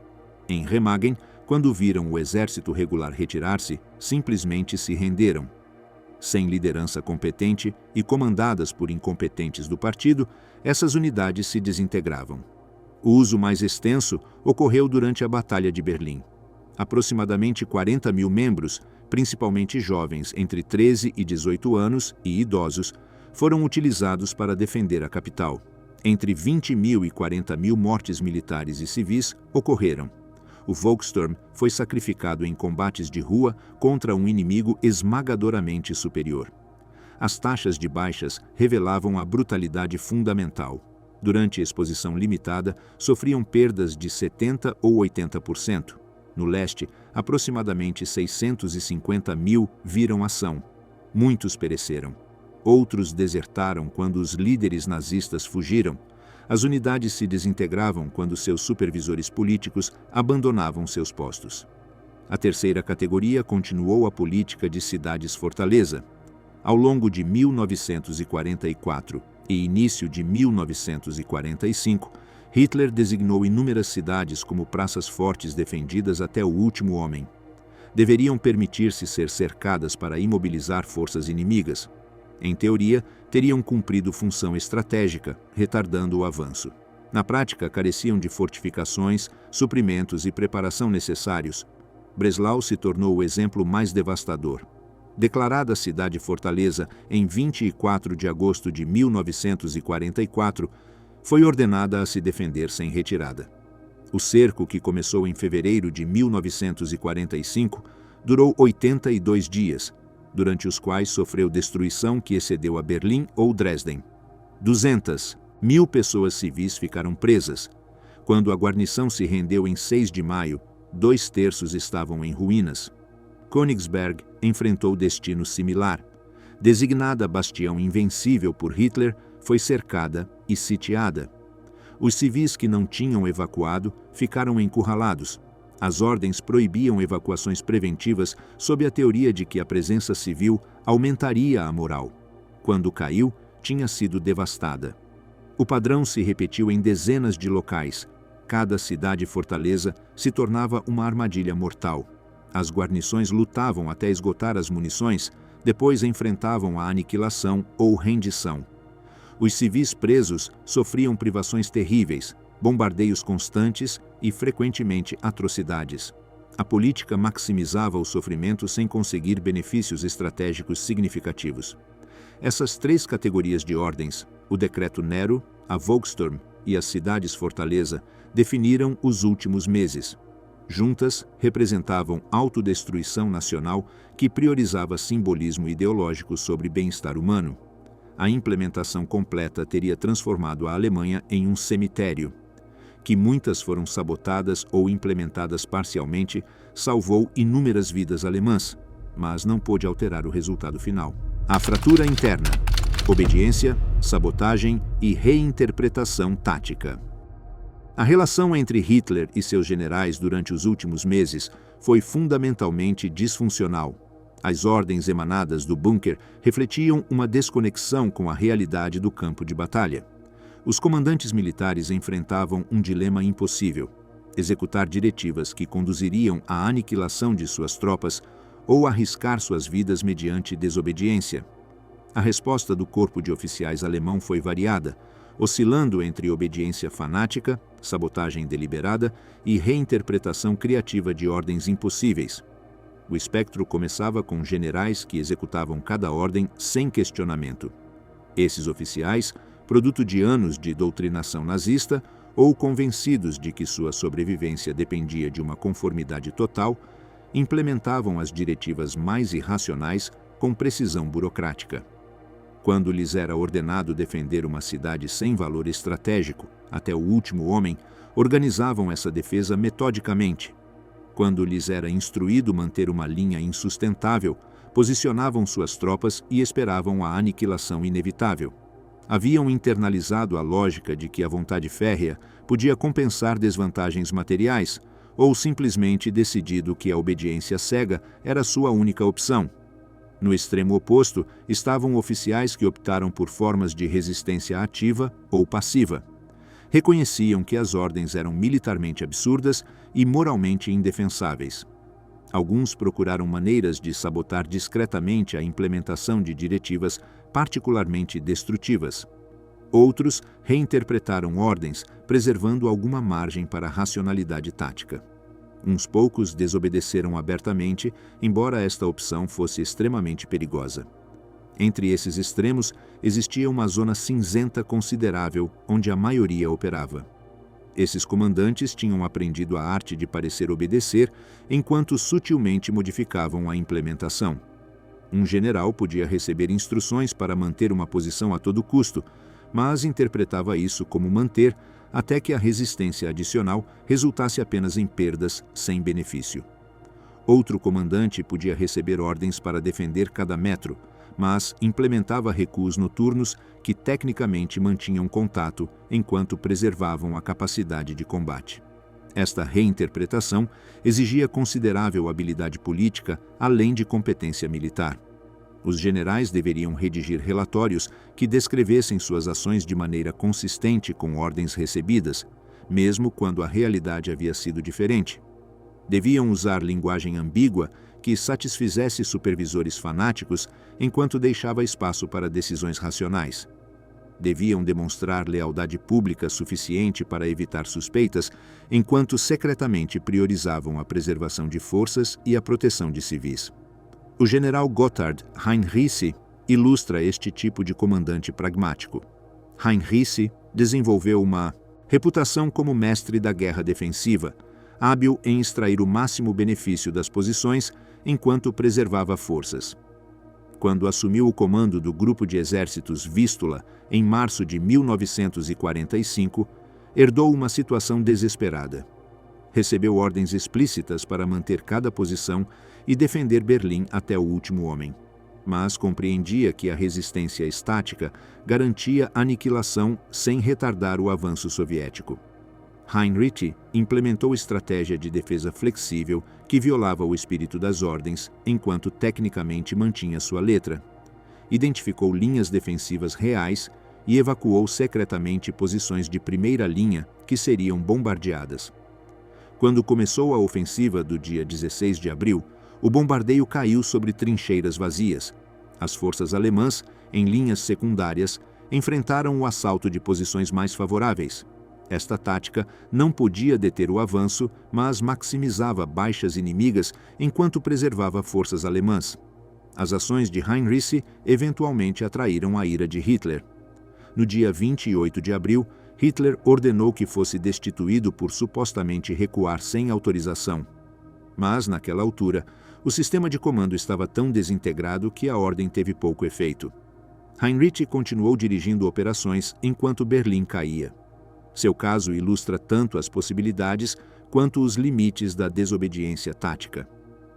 Em Remagen, quando viram o exército regular retirar-se, simplesmente se renderam. Sem liderança competente e comandadas por incompetentes do partido, essas unidades se desintegravam. O uso mais extenso ocorreu durante a Batalha de Berlim. Aproximadamente 40 mil membros, principalmente jovens entre 13 e 18 anos e idosos, foram utilizados para defender a capital. Entre 20 mil e 40 mil mortes militares e civis ocorreram. O Volkssturm foi sacrificado em combates de rua contra um inimigo esmagadoramente superior. As taxas de baixas revelavam a brutalidade fundamental. Durante a exposição limitada, sofriam perdas de 70% ou 80%. No leste, aproximadamente 650 mil viram ação. Muitos pereceram. Outros desertaram quando os líderes nazistas fugiram. As unidades se desintegravam quando seus supervisores políticos abandonavam seus postos. A terceira categoria continuou a política de cidades-fortaleza. Ao longo de 1944 e início de 1945, Hitler designou inúmeras cidades como praças fortes defendidas até o último homem. Deveriam permitir-se ser cercadas para imobilizar forças inimigas. Em teoria, teriam cumprido função estratégica, retardando o avanço. Na prática, careciam de fortificações, suprimentos e preparação necessários. Breslau se tornou o exemplo mais devastador. Declarada cidade-fortaleza em 24 de agosto de 1944, foi ordenada a se defender sem retirada. O cerco, que começou em fevereiro de 1945, durou 82 dias, durante os quais sofreu destruição que excedeu a Berlim ou Dresden. 200.000 pessoas civis ficaram presas. Quando a guarnição se rendeu em 6 de maio, 2/3 estavam em ruínas. Königsberg enfrentou destino similar. Designada bastião invencível por Hitler, foi cercada e sitiada. Os civis que não tinham evacuado ficaram encurralados. As ordens proibiam evacuações preventivas sob a teoria de que a presença civil aumentaria a moral. Quando caiu, tinha sido devastada. O padrão se repetiu em dezenas de locais. Cada cidade-fortaleza se tornava uma armadilha mortal. As guarnições lutavam até esgotar as munições, Depois enfrentavam a aniquilação ou rendição. Os civis presos sofriam privações terríveis, bombardeios constantes e, frequentemente, atrocidades. A política maximizava o sofrimento sem conseguir benefícios estratégicos significativos. Essas três categorias de ordens, o decreto Nero, a Volkssturm e as cidades-fortaleza, definiram os últimos meses. Juntas, representavam autodestruição nacional que priorizava simbolismo ideológico sobre bem-estar humano. A implementação completa teria transformado a Alemanha em um cemitério. Que muitas foram sabotadas ou implementadas parcialmente, salvou inúmeras vidas alemãs, mas não pôde alterar o resultado final. A fratura interna, obediência, sabotagem e reinterpretação tática. A relação entre Hitler e seus generais durante os últimos meses foi fundamentalmente disfuncional. As ordens emanadas do bunker refletiam uma desconexão com a realidade do campo de batalha. Os comandantes militares enfrentavam um dilema impossível: executar diretivas que conduziriam à aniquilação de suas tropas ou arriscar suas vidas mediante desobediência. A resposta do corpo de oficiais alemão foi variada, oscilando entre obediência fanática, sabotagem deliberada e reinterpretação criativa de ordens impossíveis. O espectro começava com generais que executavam cada ordem sem questionamento. Esses oficiais, produto de anos de doutrinação nazista ou convencidos de que sua sobrevivência dependia de uma conformidade total, implementavam as diretivas mais irracionais com precisão burocrática. Quando lhes era ordenado defender uma cidade sem valor estratégico, até o último homem, organizavam essa defesa metodicamente. Quando lhes era instruído manter uma linha insustentável, posicionavam suas tropas e esperavam a aniquilação inevitável. Haviam internalizado a lógica de que a vontade férrea podia compensar desvantagens materiais, ou simplesmente decidido que a obediência cega era sua única opção. No extremo oposto estavam oficiais que optaram por formas de resistência ativa ou passiva. Reconheciam que as ordens eram militarmente absurdas e moralmente indefensáveis. Alguns procuraram maneiras de sabotar discretamente a implementação de diretivas particularmente destrutivas. Outros reinterpretaram ordens, preservando alguma margem para a racionalidade tática. Uns poucos desobedeceram abertamente, embora esta opção fosse extremamente perigosa. Entre esses extremos, existia uma zona cinzenta considerável, onde a maioria operava. Esses comandantes tinham aprendido a arte de parecer obedecer, enquanto sutilmente modificavam a implementação. Um general podia receber instruções para manter uma posição a todo custo, mas interpretava isso como manter, até que a resistência adicional resultasse apenas em perdas sem benefício. Outro comandante podia receber ordens para defender cada metro, mas implementava recuos noturnos que tecnicamente mantinham contato enquanto preservavam a capacidade de combate. Esta reinterpretação exigia considerável habilidade política, além de competência militar. Os generais deveriam redigir relatórios que descrevessem suas ações de maneira consistente com ordens recebidas, mesmo quando a realidade havia sido diferente. Deviam usar linguagem ambígua que satisfizesse supervisores fanáticos enquanto deixava espaço para decisões racionais. Deviam demonstrar lealdade pública suficiente para evitar suspeitas, enquanto secretamente priorizavam a preservação de forças e a proteção de civis. O general Gotthard Heinrici ilustra este tipo de comandante pragmático. Heinrici desenvolveu uma reputação como mestre da guerra defensiva, hábil em extrair o máximo benefício das posições enquanto preservava forças. Quando assumiu o comando do grupo de exércitos Vístula em março de 1945, herdou uma situação desesperada. Recebeu ordens explícitas para manter cada posição e defender Berlim até o último homem, mas compreendia que a resistência estática garantia aniquilação sem retardar o avanço soviético. Heinrich implementou estratégia de defesa flexível que violava o espírito das ordens, enquanto tecnicamente mantinha sua letra. Identificou linhas defensivas reais e evacuou secretamente posições de primeira linha que seriam bombardeadas. Quando começou a ofensiva do dia 16 de abril, o bombardeio caiu sobre trincheiras vazias, As forças alemãs, em linhas secundárias, enfrentaram o assalto de posições mais favoráveis. Esta tática não podia deter o avanço, mas maximizava baixas inimigas enquanto preservava forças alemãs. As ações de Heinrich eventualmente atraíram a ira de Hitler. No dia 28 de abril, Hitler ordenou que fosse destituído por supostamente recuar sem autorização. Mas, naquela altura, o sistema de comando estava tão desintegrado que a ordem teve pouco efeito. Heinrich continuou dirigindo operações enquanto Berlim caía. Seu caso ilustra tanto as possibilidades quanto os limites da desobediência tática.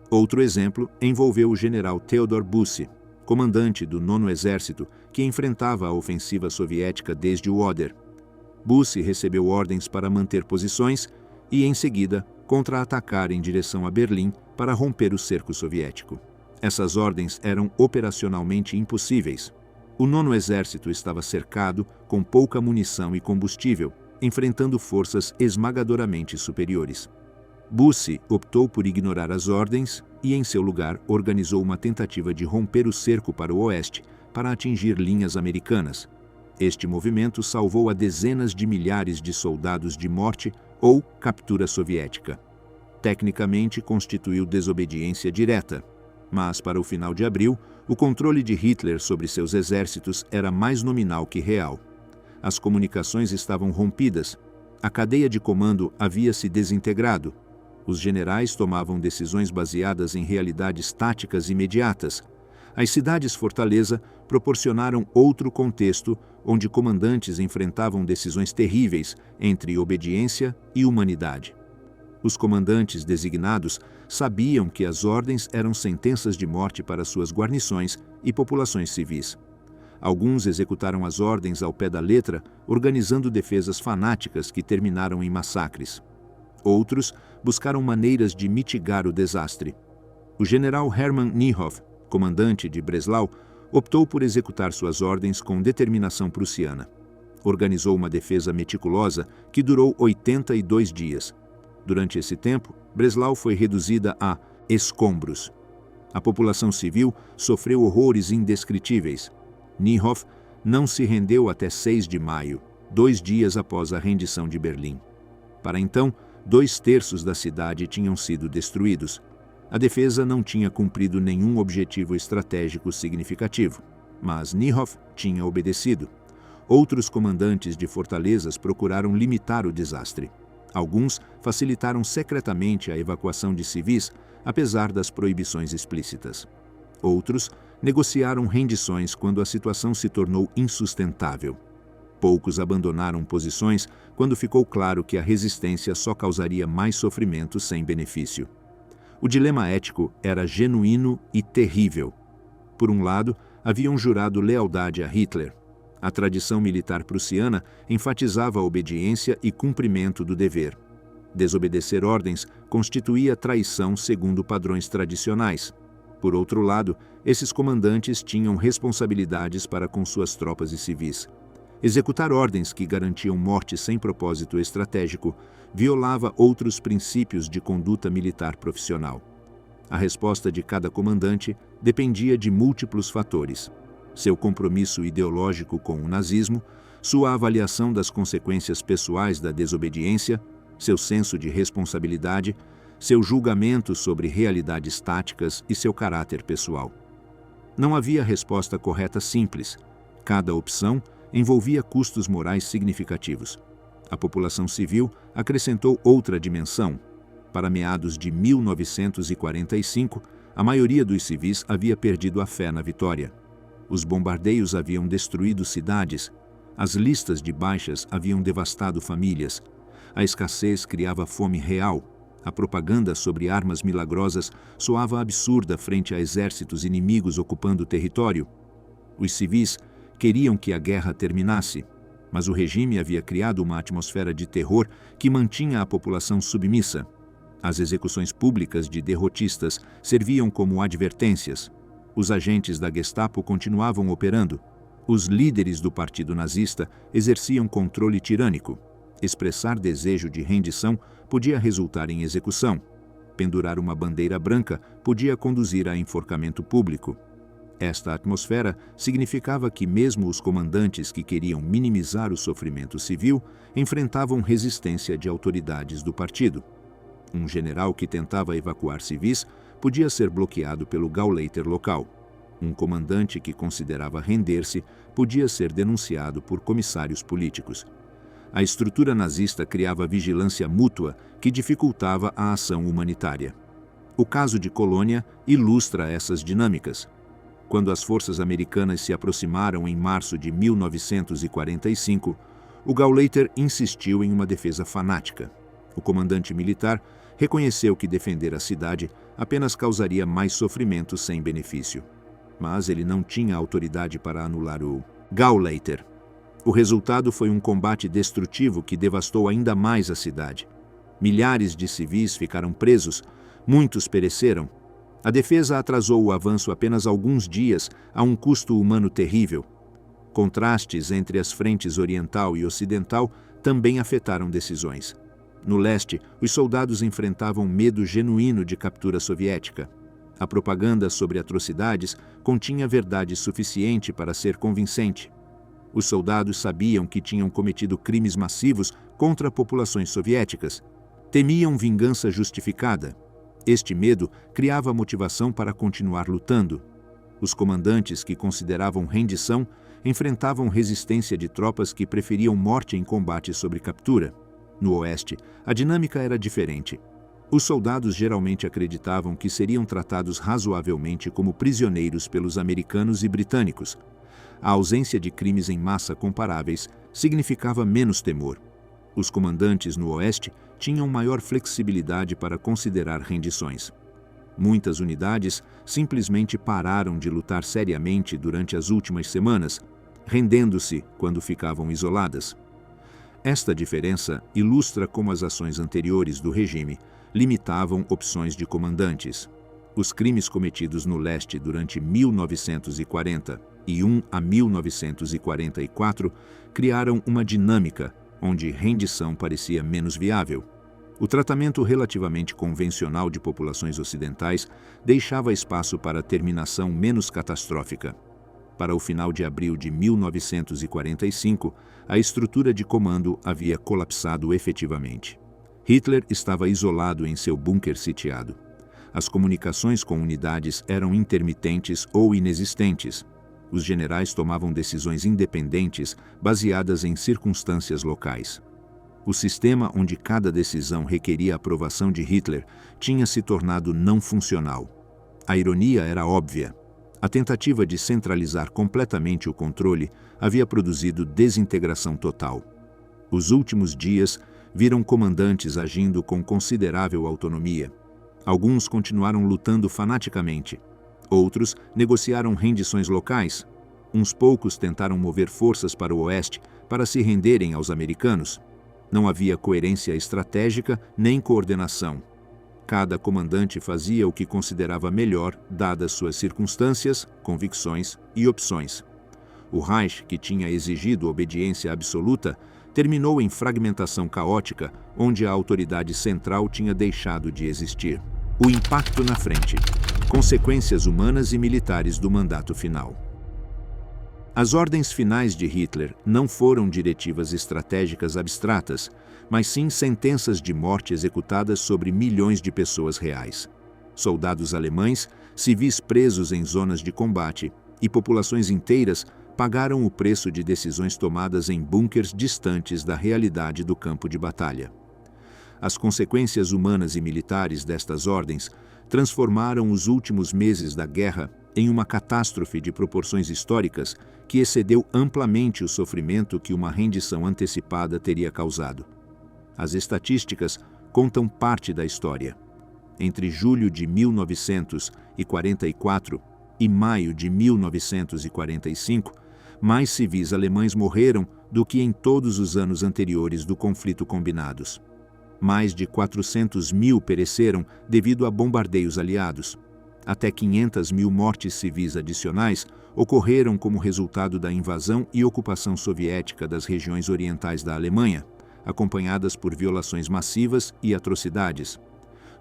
Outro exemplo envolveu o general Theodor Busse, comandante do 9º Exército, que enfrentava a ofensiva soviética desde o Oder. Busse recebeu ordens para manter posições e, em seguida, contra-atacar em direção a Berlim para romper o cerco soviético. Essas ordens eram operacionalmente impossíveis. O 9º Exército estava cercado, com pouca munição e combustível, enfrentando forças esmagadoramente superiores. Busse optou por ignorar as ordens e, em seu lugar, organizou uma tentativa de romper o cerco para o oeste para atingir linhas americanas. Este movimento salvou a dezenas de milhares de soldados de morte ou captura soviética. Tecnicamente, constituiu desobediência direta, mas, para o final de abril, o controle de Hitler sobre seus exércitos era mais nominal que real. As comunicações estavam rompidas, a cadeia de comando havia se desintegrado, os generais tomavam decisões baseadas em realidades táticas imediatas. As cidades-fortaleza proporcionaram outro contexto onde comandantes enfrentavam decisões terríveis entre obediência e humanidade. Os comandantes designados sabiam que as ordens eram sentenças de morte para suas guarnições e populações civis. Alguns executaram as ordens ao pé da letra, organizando defesas fanáticas que terminaram em massacres. Outros buscaram maneiras de mitigar o desastre. O general Hermann Niehoff, comandante de Breslau, optou por executar suas ordens com determinação prussiana. Organizou uma defesa meticulosa que durou 82 dias. Durante esse tempo, Breslau foi reduzida a escombros. A população civil sofreu horrores indescritíveis. Niehoff não se rendeu até 6 de maio, 2 dias após a rendição de Berlim. Para então, 2/3 da cidade tinham sido destruídos. A defesa não tinha cumprido nenhum objetivo estratégico significativo, mas Niehoff tinha obedecido. Outros comandantes de fortalezas procuraram limitar o desastre. Alguns facilitaram secretamente a evacuação de civis, apesar das proibições explícitas. Outros negociaram rendições quando a situação se tornou insustentável. Poucos abandonaram posições quando ficou claro que a resistência só causaria mais sofrimento sem benefício. O dilema ético era genuíno e terrível. Por um lado, haviam jurado lealdade a Hitler. A tradição militar prussiana enfatizava a obediência e cumprimento do dever. Desobedecer ordens constituía traição segundo padrões tradicionais. Por outro lado, esses comandantes tinham responsabilidades para com suas tropas e civis. Executar ordens que garantiam morte sem propósito estratégico violava outros princípios de conduta militar profissional. A resposta de cada comandante dependia de múltiplos fatores: seu compromisso ideológico com o nazismo, sua avaliação das consequências pessoais da desobediência, seu senso de responsabilidade, seu julgamento sobre realidades táticas e seu caráter pessoal. Não havia resposta correta simples. Cada opção envolvia custos morais significativos. A população civil acrescentou outra dimensão. Para meados de 1945, a maioria dos civis havia perdido a fé na vitória. Os bombardeios haviam destruído cidades, as listas de baixas haviam devastado famílias, a escassez criava fome real, a propaganda sobre armas milagrosas soava absurda frente a exércitos inimigos ocupando o território. Os civis queriam que a guerra terminasse, mas o regime havia criado uma atmosfera de terror que mantinha a população submissa. As execuções públicas de derrotistas serviam como advertências. Os agentes da Gestapo continuavam operando. Os líderes do partido nazista exerciam controle tirânico. Expressar desejo de rendição podia resultar em execução. Pendurar uma bandeira branca podia conduzir a enforcamento público. Esta atmosfera significava que mesmo os comandantes que queriam minimizar o sofrimento civil enfrentavam resistência de autoridades do partido. Um general que tentava evacuar civis podia ser bloqueado pelo Gauleiter local. Um comandante que considerava render-se podia ser denunciado por comissários políticos. A estrutura nazista criava vigilância mútua que dificultava a ação humanitária. O caso de Colônia ilustra essas dinâmicas. Quando as forças americanas se aproximaram em março de 1945, o Gauleiter insistiu em uma defesa fanática. O comandante militar reconheceu que defender a cidade apenas causaria mais sofrimento sem benefício. Mas ele não tinha autoridade para anular o Gauleiter. O resultado foi um combate destrutivo que devastou ainda mais a cidade. Milhares de civis ficaram presos, muitos pereceram. A defesa atrasou o avanço apenas alguns dias a um custo humano terrível. Contrastes entre as frentes oriental e ocidental também afetaram decisões. No leste, os soldados enfrentavam medo genuíno de captura soviética. A propaganda sobre atrocidades continha verdade suficiente para ser convincente. Os soldados sabiam que tinham cometido crimes massivos contra populações soviéticas. Temiam vingança justificada. Este medo criava motivação para continuar lutando. Os comandantes que consideravam rendição enfrentavam resistência de tropas que preferiam morte em combate sobre captura. No oeste, a dinâmica era diferente. Os soldados geralmente acreditavam que seriam tratados razoavelmente como prisioneiros pelos americanos e britânicos. A ausência de crimes em massa comparáveis significava menos temor. Os comandantes no oeste tinham maior flexibilidade para considerar rendições. Muitas unidades simplesmente pararam de lutar seriamente durante as últimas semanas, rendendo-se quando ficavam isoladas. Esta diferença ilustra como as ações anteriores do regime limitavam opções de comandantes. Os crimes cometidos no leste durante 1941 a 1944 criaram uma dinâmica onde rendição parecia menos viável. O tratamento relativamente convencional de populações ocidentais deixava espaço para terminação menos catastrófica. Para o final de abril de 1945, a estrutura de comando havia colapsado efetivamente. Hitler estava isolado em seu bunker sitiado. As comunicações com unidades eram intermitentes ou inexistentes. Os generais tomavam decisões independentes baseadas em circunstâncias locais. O sistema onde cada decisão requeria a aprovação de Hitler tinha se tornado não funcional. A ironia era óbvia. A tentativa de centralizar completamente o controle havia produzido desintegração total. Os últimos dias viram comandantes agindo com considerável autonomia. Alguns continuaram lutando fanaticamente. Outros negociaram rendições locais. Uns poucos tentaram mover forças para o oeste para se renderem aos americanos. Não havia coerência estratégica nem coordenação. Cada comandante fazia o que considerava melhor, dadas suas circunstâncias, convicções e opções. O Reich, que tinha exigido obediência absoluta, terminou em fragmentação caótica, onde a autoridade central tinha deixado de existir. O impacto na frente. Consequências humanas e militares do mandato final. As ordens finais de Hitler não foram diretivas estratégicas abstratas, mas sim sentenças de morte executadas sobre milhões de pessoas reais. Soldados alemães, civis presos em zonas de combate e populações inteiras pagaram o preço de decisões tomadas em bunkers distantes da realidade do campo de batalha. As consequências humanas e militares destas ordens transformaram os últimos meses da guerra em uma catástrofe de proporções históricas que excedeu amplamente o sofrimento que uma rendição antecipada teria causado. As estatísticas contam parte da história. Entre julho de 1944 e maio de 1945, mais civis alemães morreram do que em todos os anos anteriores do conflito combinados. Mais de 400 mil pereceram devido a bombardeios aliados. Até 500 mil mortes civis adicionais ocorreram como resultado da invasão e ocupação soviética das regiões orientais da Alemanha, acompanhadas por violações massivas e atrocidades.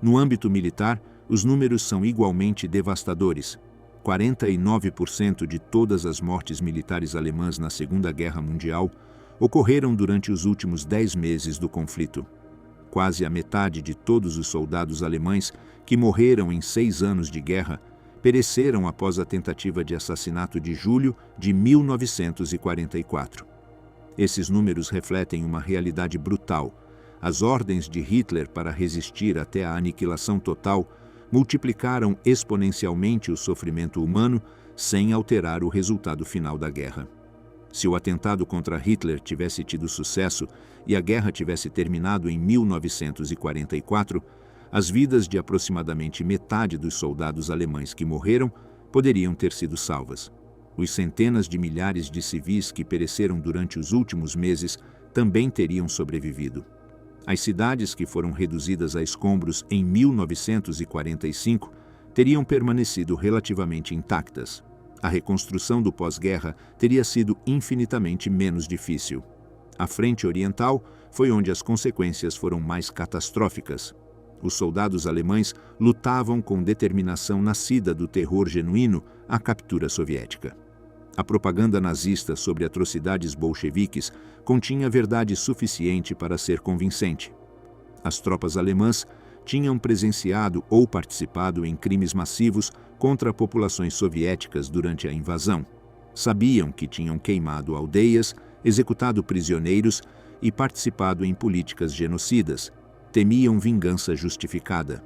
No âmbito militar, os números são igualmente devastadores. 49% de todas as mortes militares alemãs na Segunda Guerra Mundial ocorreram durante os últimos 10 meses do conflito. Quase a metade de todos os soldados alemães que morreram em 6 anos de guerra pereceram após a tentativa de assassinato de julho de 1944. Esses números refletem uma realidade brutal. As ordens de Hitler para resistir até a aniquilação total multiplicaram exponencialmente o sofrimento humano sem alterar o resultado final da guerra. Se o atentado contra Hitler tivesse tido sucesso e a guerra tivesse terminado em 1944, as vidas de aproximadamente metade dos soldados alemães que morreram poderiam ter sido salvas. Os centenas de milhares de civis que pereceram durante os últimos meses também teriam sobrevivido. As cidades que foram reduzidas a escombros em 1945 teriam permanecido relativamente intactas. A reconstrução do pós-guerra teria sido infinitamente menos difícil. A frente oriental foi onde as consequências foram mais catastróficas. Os soldados alemães lutavam com determinação nascida do terror genuíno à captura soviética. A propaganda nazista sobre atrocidades bolcheviques continha verdade suficiente para ser convincente. As tropas alemãs tinham presenciado ou participado em crimes massivos contra populações soviéticas durante a invasão. Sabiam que tinham queimado aldeias, executado prisioneiros e participado em políticas genocidas. Temiam vingança justificada.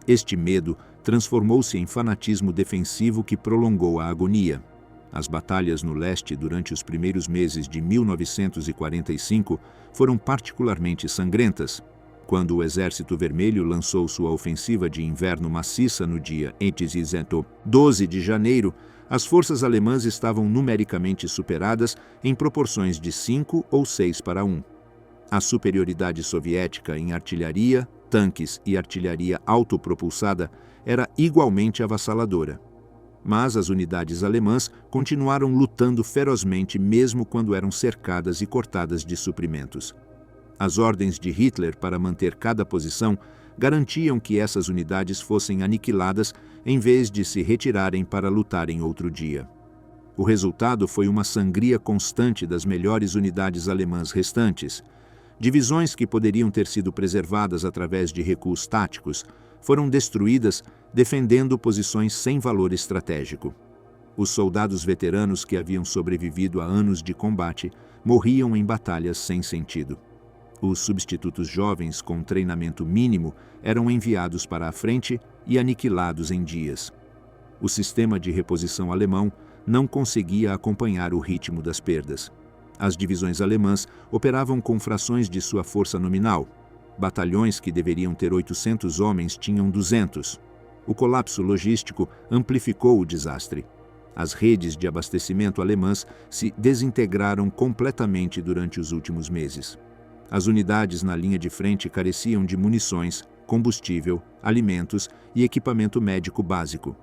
Este medo transformou-se em fanatismo defensivo que prolongou a agonia. As batalhas no leste durante os primeiros meses de 1945 foram particularmente sangrentas. Quando o Exército Vermelho lançou sua ofensiva de inverno maciça no dia 12 de janeiro, as forças alemãs estavam numericamente superadas em proporções de 5 ou 6 para 1. A superioridade soviética em artilharia, tanques e artilharia autopropulsada era igualmente avassaladora. Mas as unidades alemãs continuaram lutando ferozmente mesmo quando eram cercadas e cortadas de suprimentos. As ordens de Hitler para manter cada posição garantiam que essas unidades fossem aniquiladas em vez de se retirarem para lutar em outro dia. O resultado foi uma sangria constante das melhores unidades alemãs restantes. Divisões que poderiam ter sido preservadas através de recuos táticos foram destruídas defendendo posições sem valor estratégico. Os soldados veteranos que haviam sobrevivido a anos de combate morriam em batalhas sem sentido. Os substitutos jovens com treinamento mínimo eram enviados para a frente e aniquilados em dias. O sistema de reposição alemão não conseguia acompanhar o ritmo das perdas. As divisões alemãs operavam com frações de sua força nominal. Batalhões que deveriam ter 800 homens tinham 200. O colapso logístico amplificou o desastre. As redes de abastecimento alemãs se desintegraram completamente durante os últimos meses. As unidades na linha de frente careciam de munições, combustível, alimentos e equipamento médico básico.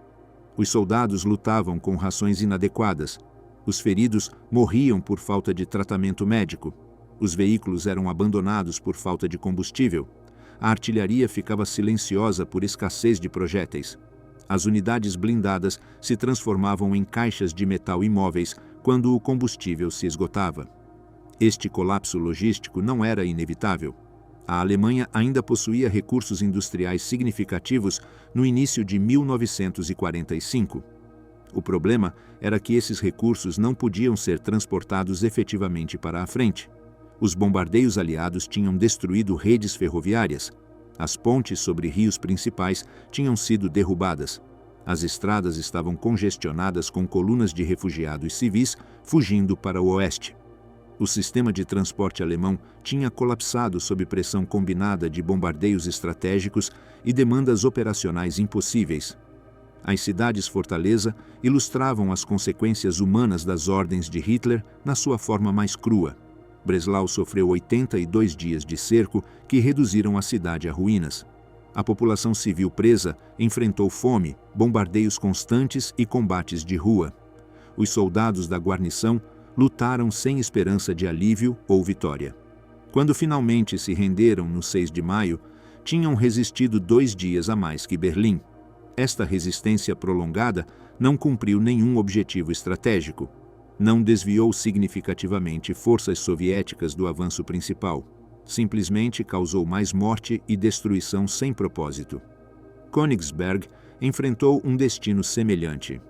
Os soldados lutavam com rações inadequadas. Os feridos morriam por falta de tratamento médico. Os veículos eram abandonados por falta de combustível. A artilharia ficava silenciosa por escassez de projéteis. As unidades blindadas se transformavam em caixas de metal imóveis quando o combustível se esgotava. Este colapso logístico não era inevitável. A Alemanha ainda possuía recursos industriais significativos no início de 1945. O problema era que esses recursos não podiam ser transportados efetivamente para a frente. Os bombardeios aliados tinham destruído redes ferroviárias. As pontes sobre rios principais tinham sido derrubadas. As estradas estavam congestionadas com colunas de refugiados civis fugindo para o oeste. O sistema de transporte alemão tinha colapsado sob pressão combinada de bombardeios estratégicos e demandas operacionais impossíveis. As cidades-fortaleza ilustravam as consequências humanas das ordens de Hitler na sua forma mais crua. Breslau sofreu 82 dias de cerco que reduziram a cidade a ruínas. A população civil presa enfrentou fome, bombardeios constantes e combates de rua. Os soldados da guarnição lutaram sem esperança de alívio ou vitória. Quando finalmente se renderam no 6 de maio, tinham resistido 2 dias a mais que Berlim. Esta resistência prolongada não cumpriu nenhum objetivo estratégico. Não desviou significativamente forças soviéticas do avanço principal. Simplesmente causou mais morte e destruição sem propósito. Königsberg enfrentou um destino semelhante.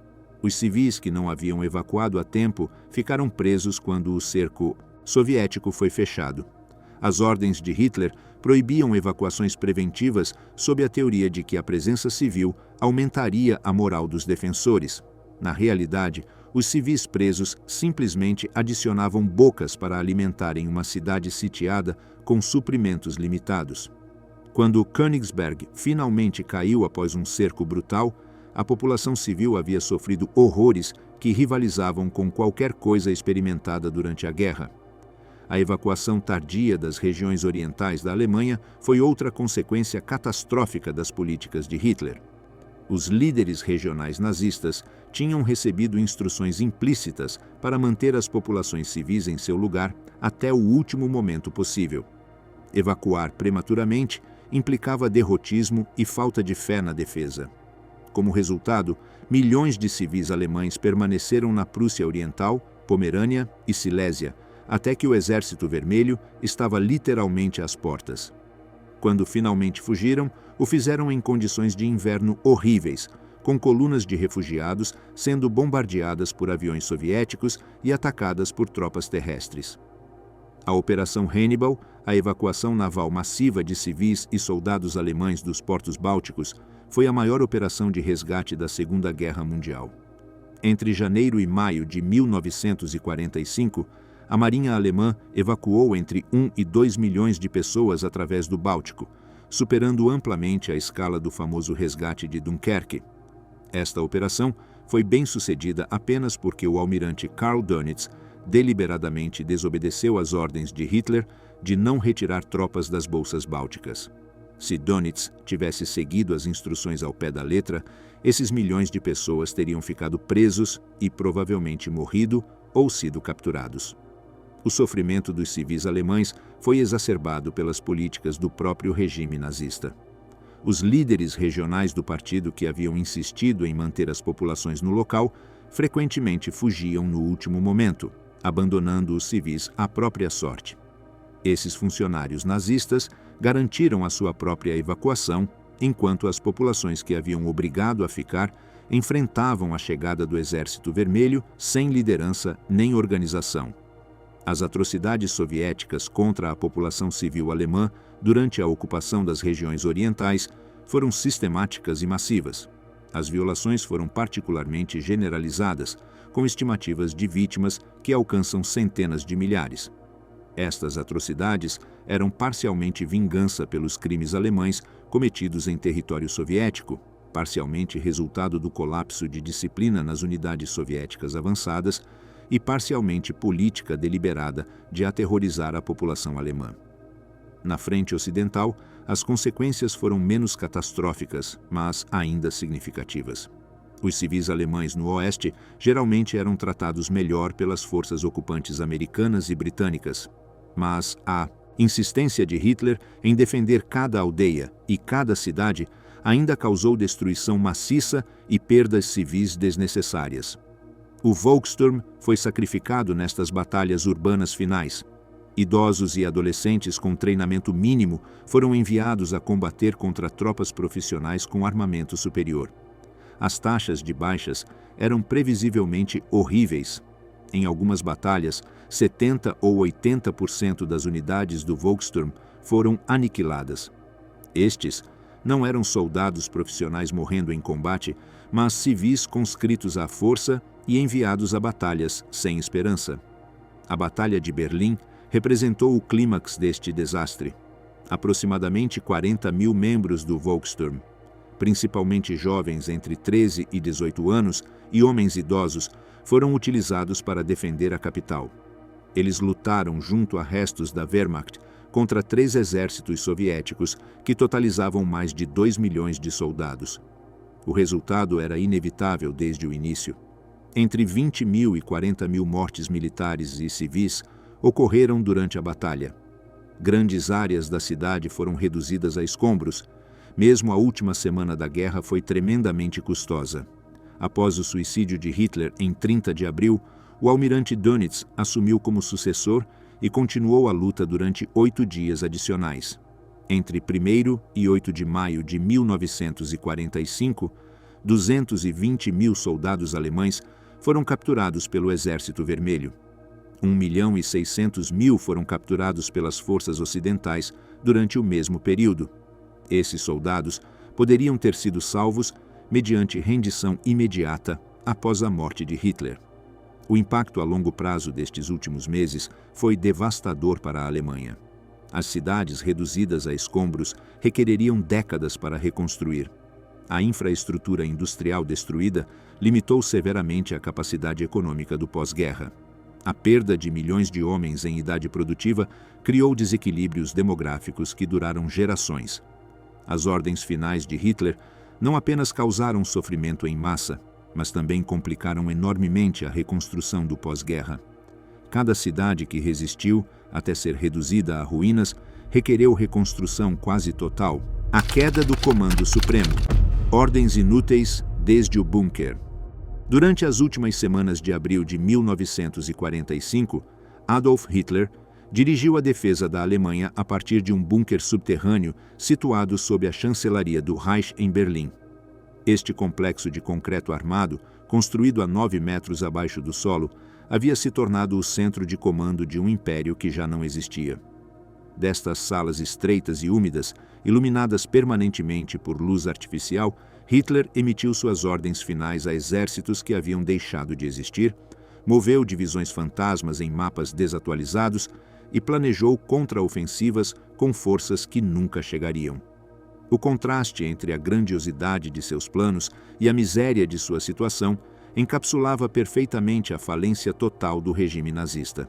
Os civis que não haviam evacuado a tempo ficaram presos quando o cerco soviético foi fechado. As ordens de Hitler proibiam evacuações preventivas sob a teoria de que a presença civil aumentaria a moral dos defensores. Na realidade, os civis presos simplesmente adicionavam bocas para alimentarem uma cidade sitiada com suprimentos limitados. Quando Königsberg finalmente caiu após um cerco brutal, a população civil havia sofrido horrores que rivalizavam com qualquer coisa experimentada durante a guerra. A evacuação tardia das regiões orientais da Alemanha foi outra consequência catastrófica das políticas de Hitler. Os líderes regionais nazistas tinham recebido instruções implícitas para manter as populações civis em seu lugar até o último momento possível. Evacuar prematuramente implicava derrotismo e falta de fé na defesa. Como resultado, milhões de civis alemães permaneceram na Prússia Oriental, Pomerânia e Silésia, até que o Exército Vermelho estava literalmente às portas. Quando finalmente fugiram, o fizeram em condições de inverno horríveis, com colunas de refugiados sendo bombardeadas por aviões soviéticos e atacadas por tropas terrestres. A Operação Hannibal, a evacuação naval massiva de civis e soldados alemães dos portos bálticos, foi a maior operação de resgate da Segunda Guerra Mundial. Entre janeiro e maio de 1945, a Marinha Alemã evacuou entre 1 e 2 milhões de pessoas através do Báltico, superando amplamente a escala do famoso resgate de Dunkerque. Esta operação foi bem sucedida apenas porque o almirante Karl Dönitz deliberadamente desobedeceu às ordens de Hitler de não retirar tropas das bolsas bálticas. Se Dönitz tivesse seguido as instruções ao pé da letra, esses milhões de pessoas teriam ficado presos e provavelmente morrido ou sido capturados. O sofrimento dos civis alemães foi exacerbado pelas políticas do próprio regime nazista. Os líderes regionais do partido que haviam insistido em manter as populações no local frequentemente fugiam no último momento, abandonando os civis à própria sorte. Esses funcionários nazistas garantiram a sua própria evacuação, enquanto as populações que haviam obrigado a ficar enfrentavam a chegada do Exército Vermelho sem liderança nem organização. As atrocidades soviéticas contra a população civil alemã durante a ocupação das regiões orientais foram sistemáticas e massivas. As violações foram particularmente generalizadas, com estimativas de vítimas que alcançam centenas de milhares. Estas atrocidades eram parcialmente vingança pelos crimes alemães cometidos em território soviético, parcialmente resultado do colapso de disciplina nas unidades soviéticas avançadas e parcialmente política deliberada de aterrorizar a população alemã. Na frente ocidental, as consequências foram menos catastróficas, mas ainda significativas. Os civis alemães no oeste geralmente eram tratados melhor pelas forças ocupantes americanas e britânicas, mas a insistência de Hitler em defender cada aldeia e cada cidade ainda causou destruição maciça e perdas civis desnecessárias. O Volkssturm foi sacrificado nestas batalhas urbanas finais. Idosos e adolescentes com treinamento mínimo foram enviados a combater contra tropas profissionais com armamento superior. As taxas de baixas eram previsivelmente horríveis. Em algumas batalhas, 70% ou 80% das unidades do Volkssturm foram aniquiladas. Estes não eram soldados profissionais morrendo em combate, mas civis conscritos à força e enviados a batalhas sem esperança. A Batalha de Berlim representou o clímax deste desastre. Aproximadamente 40 mil membros do Volkssturm, principalmente jovens entre 13 e 18 anos e homens idosos, foram utilizados para defender a capital. Eles lutaram junto a restos da Wehrmacht contra 3 exércitos soviéticos que totalizavam mais de 2 milhões de soldados. O resultado era inevitável desde o início. Entre 20 mil e 40 mil mortes militares e civis ocorreram durante a batalha. Grandes áreas da cidade foram reduzidas a escombros. Mesmo a última semana da guerra foi tremendamente custosa. Após o suicídio de Hitler em 30 de abril, o almirante Dönitz assumiu como sucessor e continuou a luta durante 8 dias adicionais. Entre 1º e 8 de maio de 1945, 220 mil soldados alemães foram capturados pelo Exército Vermelho. 1.600.000 foram capturados pelas forças ocidentais durante o mesmo período. Esses soldados poderiam ter sido salvos mediante rendição imediata após a morte de Hitler. O impacto a longo prazo destes últimos meses foi devastador para a Alemanha. As cidades reduzidas a escombros requereriam décadas para reconstruir. A infraestrutura industrial destruída limitou severamente a capacidade econômica do pós-guerra. A perda de milhões de homens em idade produtiva criou desequilíbrios demográficos que duraram gerações. As ordens finais de Hitler não apenas causaram sofrimento em massa, mas também complicaram enormemente a reconstrução do pós-guerra. Cada cidade que resistiu, até ser reduzida a ruínas, requereu reconstrução quase total. A queda do Comando Supremo. Ordens inúteis desde o bunker. Durante as últimas semanas de abril de 1945, Adolf Hitler dirigiu a defesa da Alemanha a partir de um bunker subterrâneo situado sob a chancelaria do Reich em Berlim. Este complexo de concreto armado, construído a 9 metros abaixo do solo, havia se tornado o centro de comando de um império que já não existia. Destas salas estreitas e úmidas, iluminadas permanentemente por luz artificial, Hitler emitiu suas ordens finais a exércitos que haviam deixado de existir, moveu divisões fantasmas em mapas desatualizados e planejou contraofensivas com forças que nunca chegariam. O contraste entre a grandiosidade de seus planos e a miséria de sua situação encapsulava perfeitamente a falência total do regime nazista.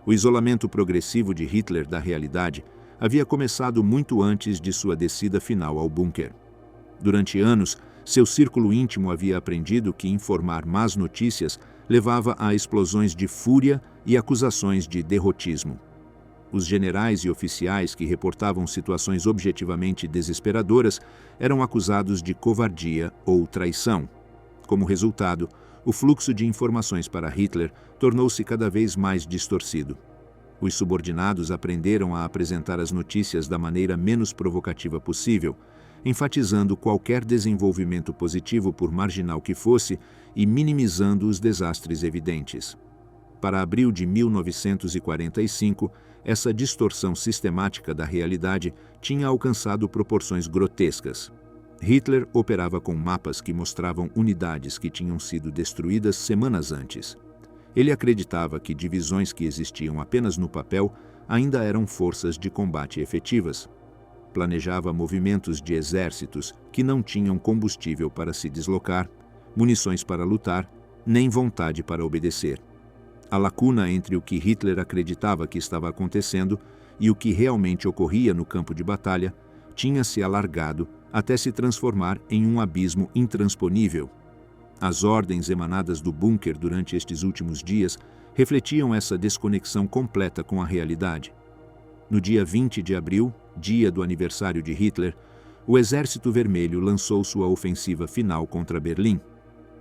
O isolamento progressivo de Hitler da realidade havia começado muito antes de sua descida final ao bunker. Durante anos, seu círculo íntimo havia aprendido que informar más notícias levava a explosões de fúria e acusações de derrotismo. Os generais e oficiais que reportavam situações objetivamente desesperadoras eram acusados de covardia ou traição. Como resultado, o fluxo de informações para Hitler tornou-se cada vez mais distorcido. Os subordinados aprenderam a apresentar as notícias da maneira menos provocativa possível, enfatizando qualquer desenvolvimento positivo por marginal que fosse e minimizando os desastres evidentes. Para abril de 1945, essa distorção sistemática da realidade tinha alcançado proporções grotescas. Hitler operava com mapas que mostravam unidades que tinham sido destruídas semanas antes. Ele acreditava que divisões que existiam apenas no papel ainda eram forças de combate efetivas. Planejava movimentos de exércitos que não tinham combustível para se deslocar, munições para lutar, nem vontade para obedecer. A lacuna entre o que Hitler acreditava que estava acontecendo e o que realmente ocorria no campo de batalha tinha se alargado até se transformar em um abismo intransponível. As ordens emanadas do bunker durante estes últimos dias refletiam essa desconexão completa com a realidade. No dia 20 de abril, dia do aniversário de Hitler, o Exército Vermelho lançou sua ofensiva final contra Berlim.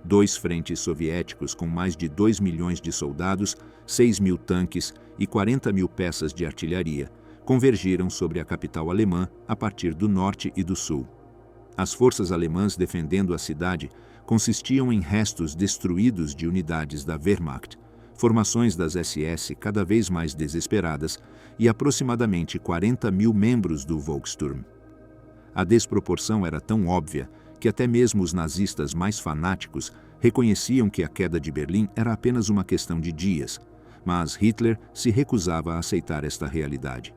2 frentes soviéticos com mais de 2 milhões de soldados, 6.000 tanques e 40.000 peças de artilharia convergiram sobre a capital alemã a partir do norte e do sul. As forças alemãs defendendo a cidade consistiam em restos destruídos de unidades da Wehrmacht, formações das SS cada vez mais desesperadas e aproximadamente 40.000 membros do Volkssturm. A desproporção era tão óbvia que até mesmo os nazistas mais fanáticos reconheciam que a queda de Berlim era apenas uma questão de dias, mas Hitler se recusava a aceitar esta realidade.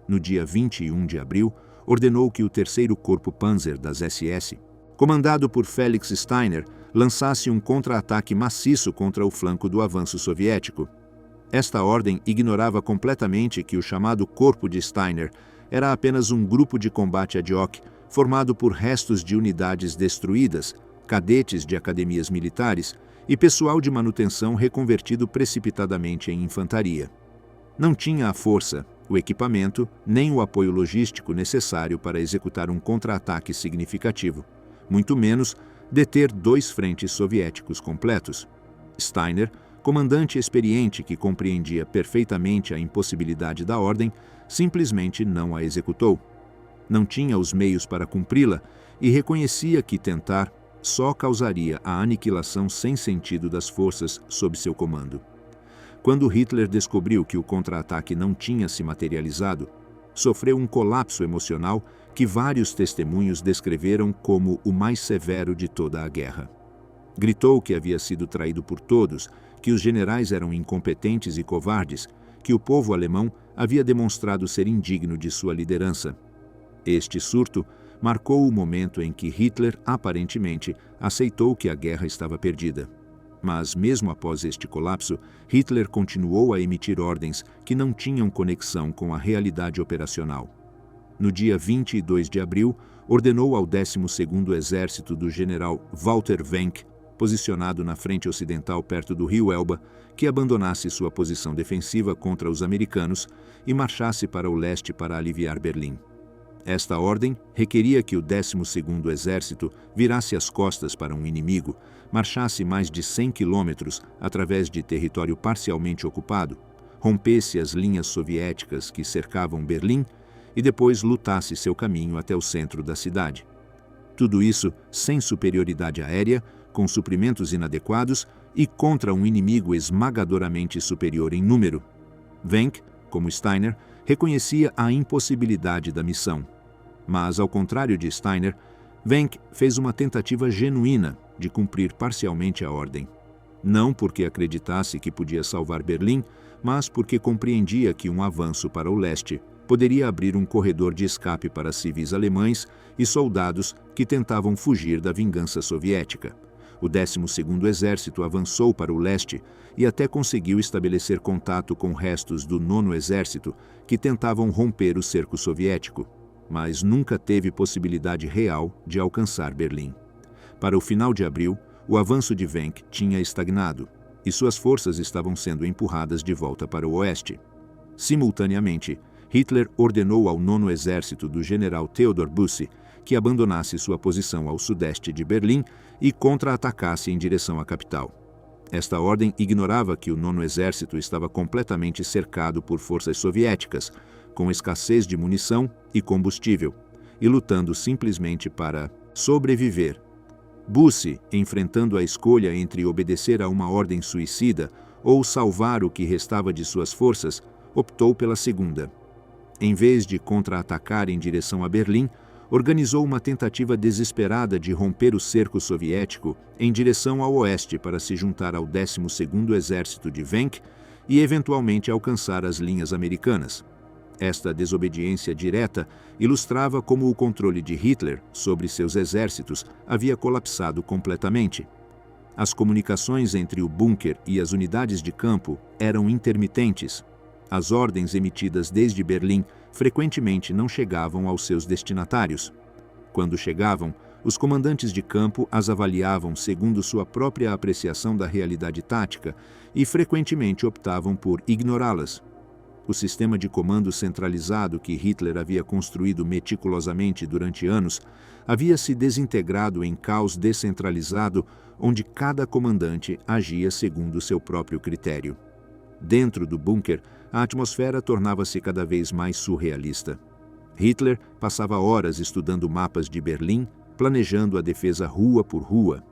No dia 21 de abril, ordenou que o 3º Corpo Panzer das SS, comandado por Felix Steiner, lançasse um contra-ataque maciço contra o flanco do avanço soviético. Esta ordem ignorava completamente que o chamado Corpo de Steiner era apenas um grupo de combate ad hoc formado por restos de unidades destruídas, cadetes de academias militares e pessoal de manutenção reconvertido precipitadamente em infantaria. Não tinha a força, o equipamento, nem o apoio logístico necessário para executar um contra-ataque significativo, muito menos deter 2 frentes soviéticos completos. Steiner, comandante experiente que compreendia perfeitamente a impossibilidade da ordem, simplesmente não a executou. Não tinha os meios para cumpri-la e reconhecia que tentar só causaria a aniquilação sem sentido das forças sob seu comando. Quando Hitler descobriu que o contra-ataque não tinha se materializado, sofreu um colapso emocional que vários testemunhos descreveram como o mais severo de toda a guerra. Gritou que havia sido traído por todos, que os generais eram incompetentes e covardes, que o povo alemão havia demonstrado ser indigno de sua liderança. Este surto marcou o momento em que Hitler, aparentemente, aceitou que a guerra estava perdida. Mas, mesmo após este colapso, Hitler continuou a emitir ordens que não tinham conexão com a realidade operacional. No dia 22 de abril, ordenou ao 12º Exército do general Walter Wenck, posicionado na frente ocidental perto do rio Elba, que abandonasse sua posição defensiva contra os americanos e marchasse para o leste para aliviar Berlim. Esta ordem requeria que o 12º Exército virasse as costas para um inimigo, marchasse mais de 100 quilômetros através de território parcialmente ocupado, rompesse as linhas soviéticas que cercavam Berlim e depois lutasse seu caminho até o centro da cidade. Tudo isso sem superioridade aérea, com suprimentos inadequados e contra um inimigo esmagadoramente superior em número. Wenck, como Steiner, reconhecia a impossibilidade da missão. Mas, ao contrário de Steiner, Wenck fez uma tentativa genuína de cumprir parcialmente a ordem. Não porque acreditasse que podia salvar Berlim, mas porque compreendia que um avanço para o leste poderia abrir um corredor de escape para civis alemães e soldados que tentavam fugir da vingança soviética. O 12º Exército avançou para o leste e até conseguiu estabelecer contato com restos do 9º Exército que tentavam romper o cerco soviético, mas nunca teve possibilidade real de alcançar Berlim. Para o final de abril, o avanço de Wenck tinha estagnado e suas forças estavam sendo empurradas de volta para o oeste. Simultaneamente, Hitler ordenou ao 9º Exército do general Theodor Busse que abandonasse sua posição ao sudeste de Berlim e contra-atacasse em direção à capital. Esta ordem ignorava que o 9º Exército estava completamente cercado por forças soviéticas, com escassez de munição e combustível, e lutando simplesmente para sobreviver. Busse, enfrentando a escolha entre obedecer a uma ordem suicida ou salvar o que restava de suas forças, optou pela segunda. Em vez de contra-atacar em direção a Berlim, organizou uma tentativa desesperada de romper o cerco soviético em direção ao oeste para se juntar ao 12º Exército de Wenck e eventualmente alcançar as linhas americanas. Esta desobediência direta ilustrava como o controle de Hitler sobre seus exércitos havia colapsado completamente. As comunicações entre o bunker e as unidades de campo eram intermitentes. As ordens emitidas desde Berlim frequentemente não chegavam aos seus destinatários. Quando chegavam, os comandantes de campo as avaliavam segundo sua própria apreciação da realidade tática e frequentemente optavam por ignorá-las. O sistema de comando centralizado que Hitler havia construído meticulosamente durante anos havia se desintegrado em caos descentralizado, onde cada comandante agia segundo seu próprio critério. Dentro do bunker, a atmosfera tornava-se cada vez mais surrealista. Hitler passava horas estudando mapas de Berlim, planejando a defesa rua por rua.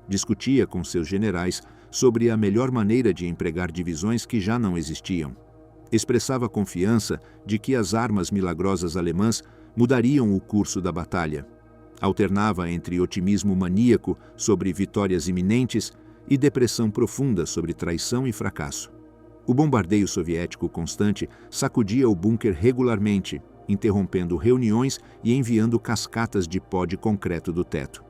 Discutia com seus generais sobre a melhor maneira de empregar divisões que já não existiam. Expressava confiança de que as armas milagrosas alemãs mudariam o curso da batalha. Alternava entre otimismo maníaco sobre vitórias iminentes e depressão profunda sobre traição e fracasso. O bombardeio soviético constante sacudia o bunker regularmente, interrompendo reuniões e enviando cascatas de pó de concreto do teto.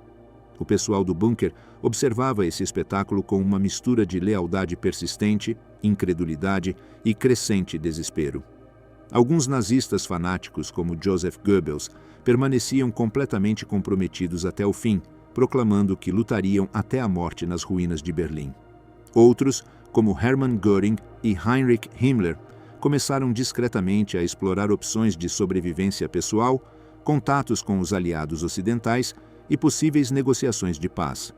O pessoal do bunker observava esse espetáculo com uma mistura de lealdade persistente, incredulidade e crescente desespero. Alguns nazistas fanáticos, como Joseph Goebbels, permaneciam completamente comprometidos até o fim, proclamando que lutariam até a morte nas ruínas de Berlim. Outros, como Hermann Göring e Heinrich Himmler, começaram discretamente a explorar opções de sobrevivência pessoal, contatos com os aliados ocidentais e possíveis negociações de paz.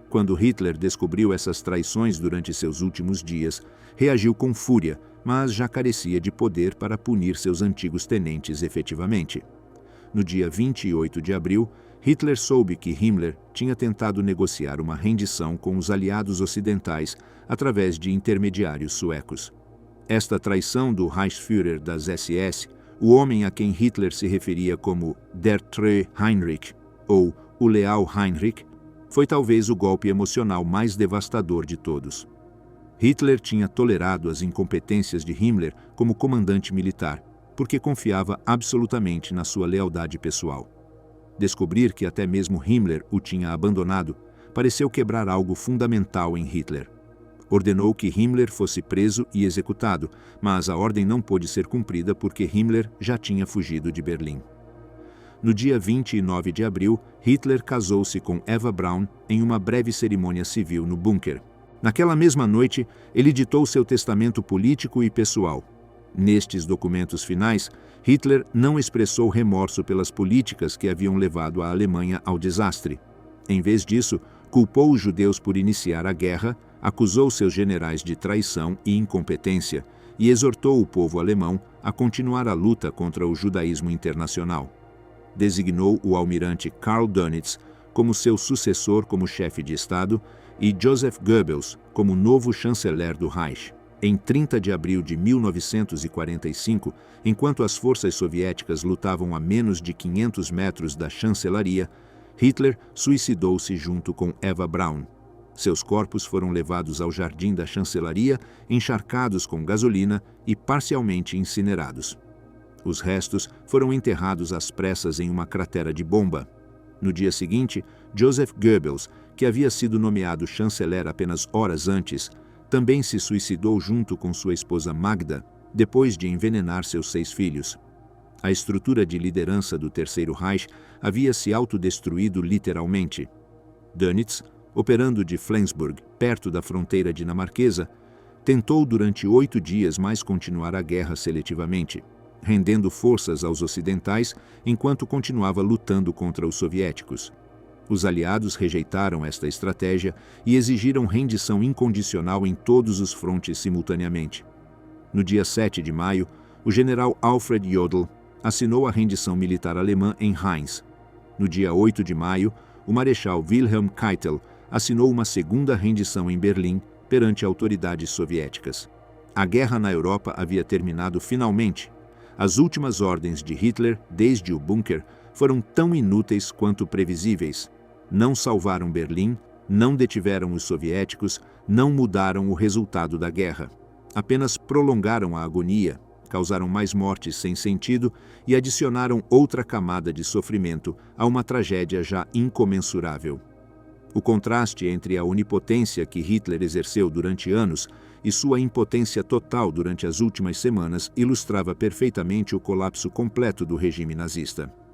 Quando Hitler descobriu essas traições durante seus últimos dias, reagiu com fúria, mas já carecia de poder para punir seus antigos tenentes efetivamente. No dia 28 de abril, Hitler soube que Himmler tinha tentado negociar uma rendição com os aliados ocidentais através de intermediários suecos. Esta traição do Reichsführer das SS, o homem a quem Hitler se referia como Der Treue Heinrich, ou o Leal Heinrich, foi talvez o golpe emocional mais devastador de todos. Hitler tinha tolerado as incompetências de Himmler como comandante militar, porque confiava absolutamente na sua lealdade pessoal. Descobrir que até mesmo Himmler o tinha abandonado pareceu quebrar algo fundamental em Hitler. Ordenou que Himmler fosse preso e executado, mas a ordem não pôde ser cumprida porque Himmler já tinha fugido de Berlim. No dia 29 de abril, Hitler casou-se com Eva Braun em uma breve cerimônia civil no bunker. Naquela mesma noite, ele ditou seu testamento político e pessoal. Nestes documentos finais, Hitler não expressou remorso pelas políticas que haviam levado a Alemanha ao desastre. Em vez disso, culpou os judeus por iniciar a guerra, acusou seus generais de traição e incompetência e exortou o povo alemão a continuar a luta contra o judaísmo internacional. Designou o almirante Karl Dönitz como seu sucessor como chefe de Estado e Joseph Goebbels como novo chanceler do Reich. Em 30 de abril de 1945, enquanto as forças soviéticas lutavam a menos de 500 metros da chancelaria, Hitler suicidou-se junto com Eva Braun. Seus corpos foram levados ao jardim da chancelaria, encharcados com gasolina e parcialmente incinerados. Os restos foram enterrados às pressas em uma cratera de bomba. No dia seguinte, Joseph Goebbels, que havia sido nomeado chanceler apenas horas antes, também se suicidou junto com sua esposa Magda, depois de envenenar seus 6 filhos. A estrutura de liderança do Terceiro Reich havia se autodestruído literalmente. Dönitz, operando de Flensburg, perto da fronteira dinamarquesa, tentou durante 8 dias mais continuar a guerra seletivamente, rendendo forças aos ocidentais enquanto continuava lutando contra os soviéticos. Os aliados rejeitaram esta estratégia e exigiram rendição incondicional em todos os frontes simultaneamente. No dia 7 de maio, o general Alfred Jodl assinou a rendição militar alemã em Reims. No dia 8 de maio, o marechal Wilhelm Keitel assinou uma segunda rendição em Berlim perante autoridades soviéticas. A guerra na Europa havia terminado finalmente. As últimas ordens de Hitler, desde o bunker, foram tão inúteis quanto previsíveis. Não salvaram Berlim, não detiveram os soviéticos, não mudaram o resultado da guerra. Apenas prolongaram a agonia, causaram mais mortes sem sentido e adicionaram outra camada de sofrimento a uma tragédia já incomensurável. O contraste entre a onipotência que Hitler exerceu durante anos e sua impotência total durante as últimas semanas ilustrava perfeitamente o colapso completo do regime nazista.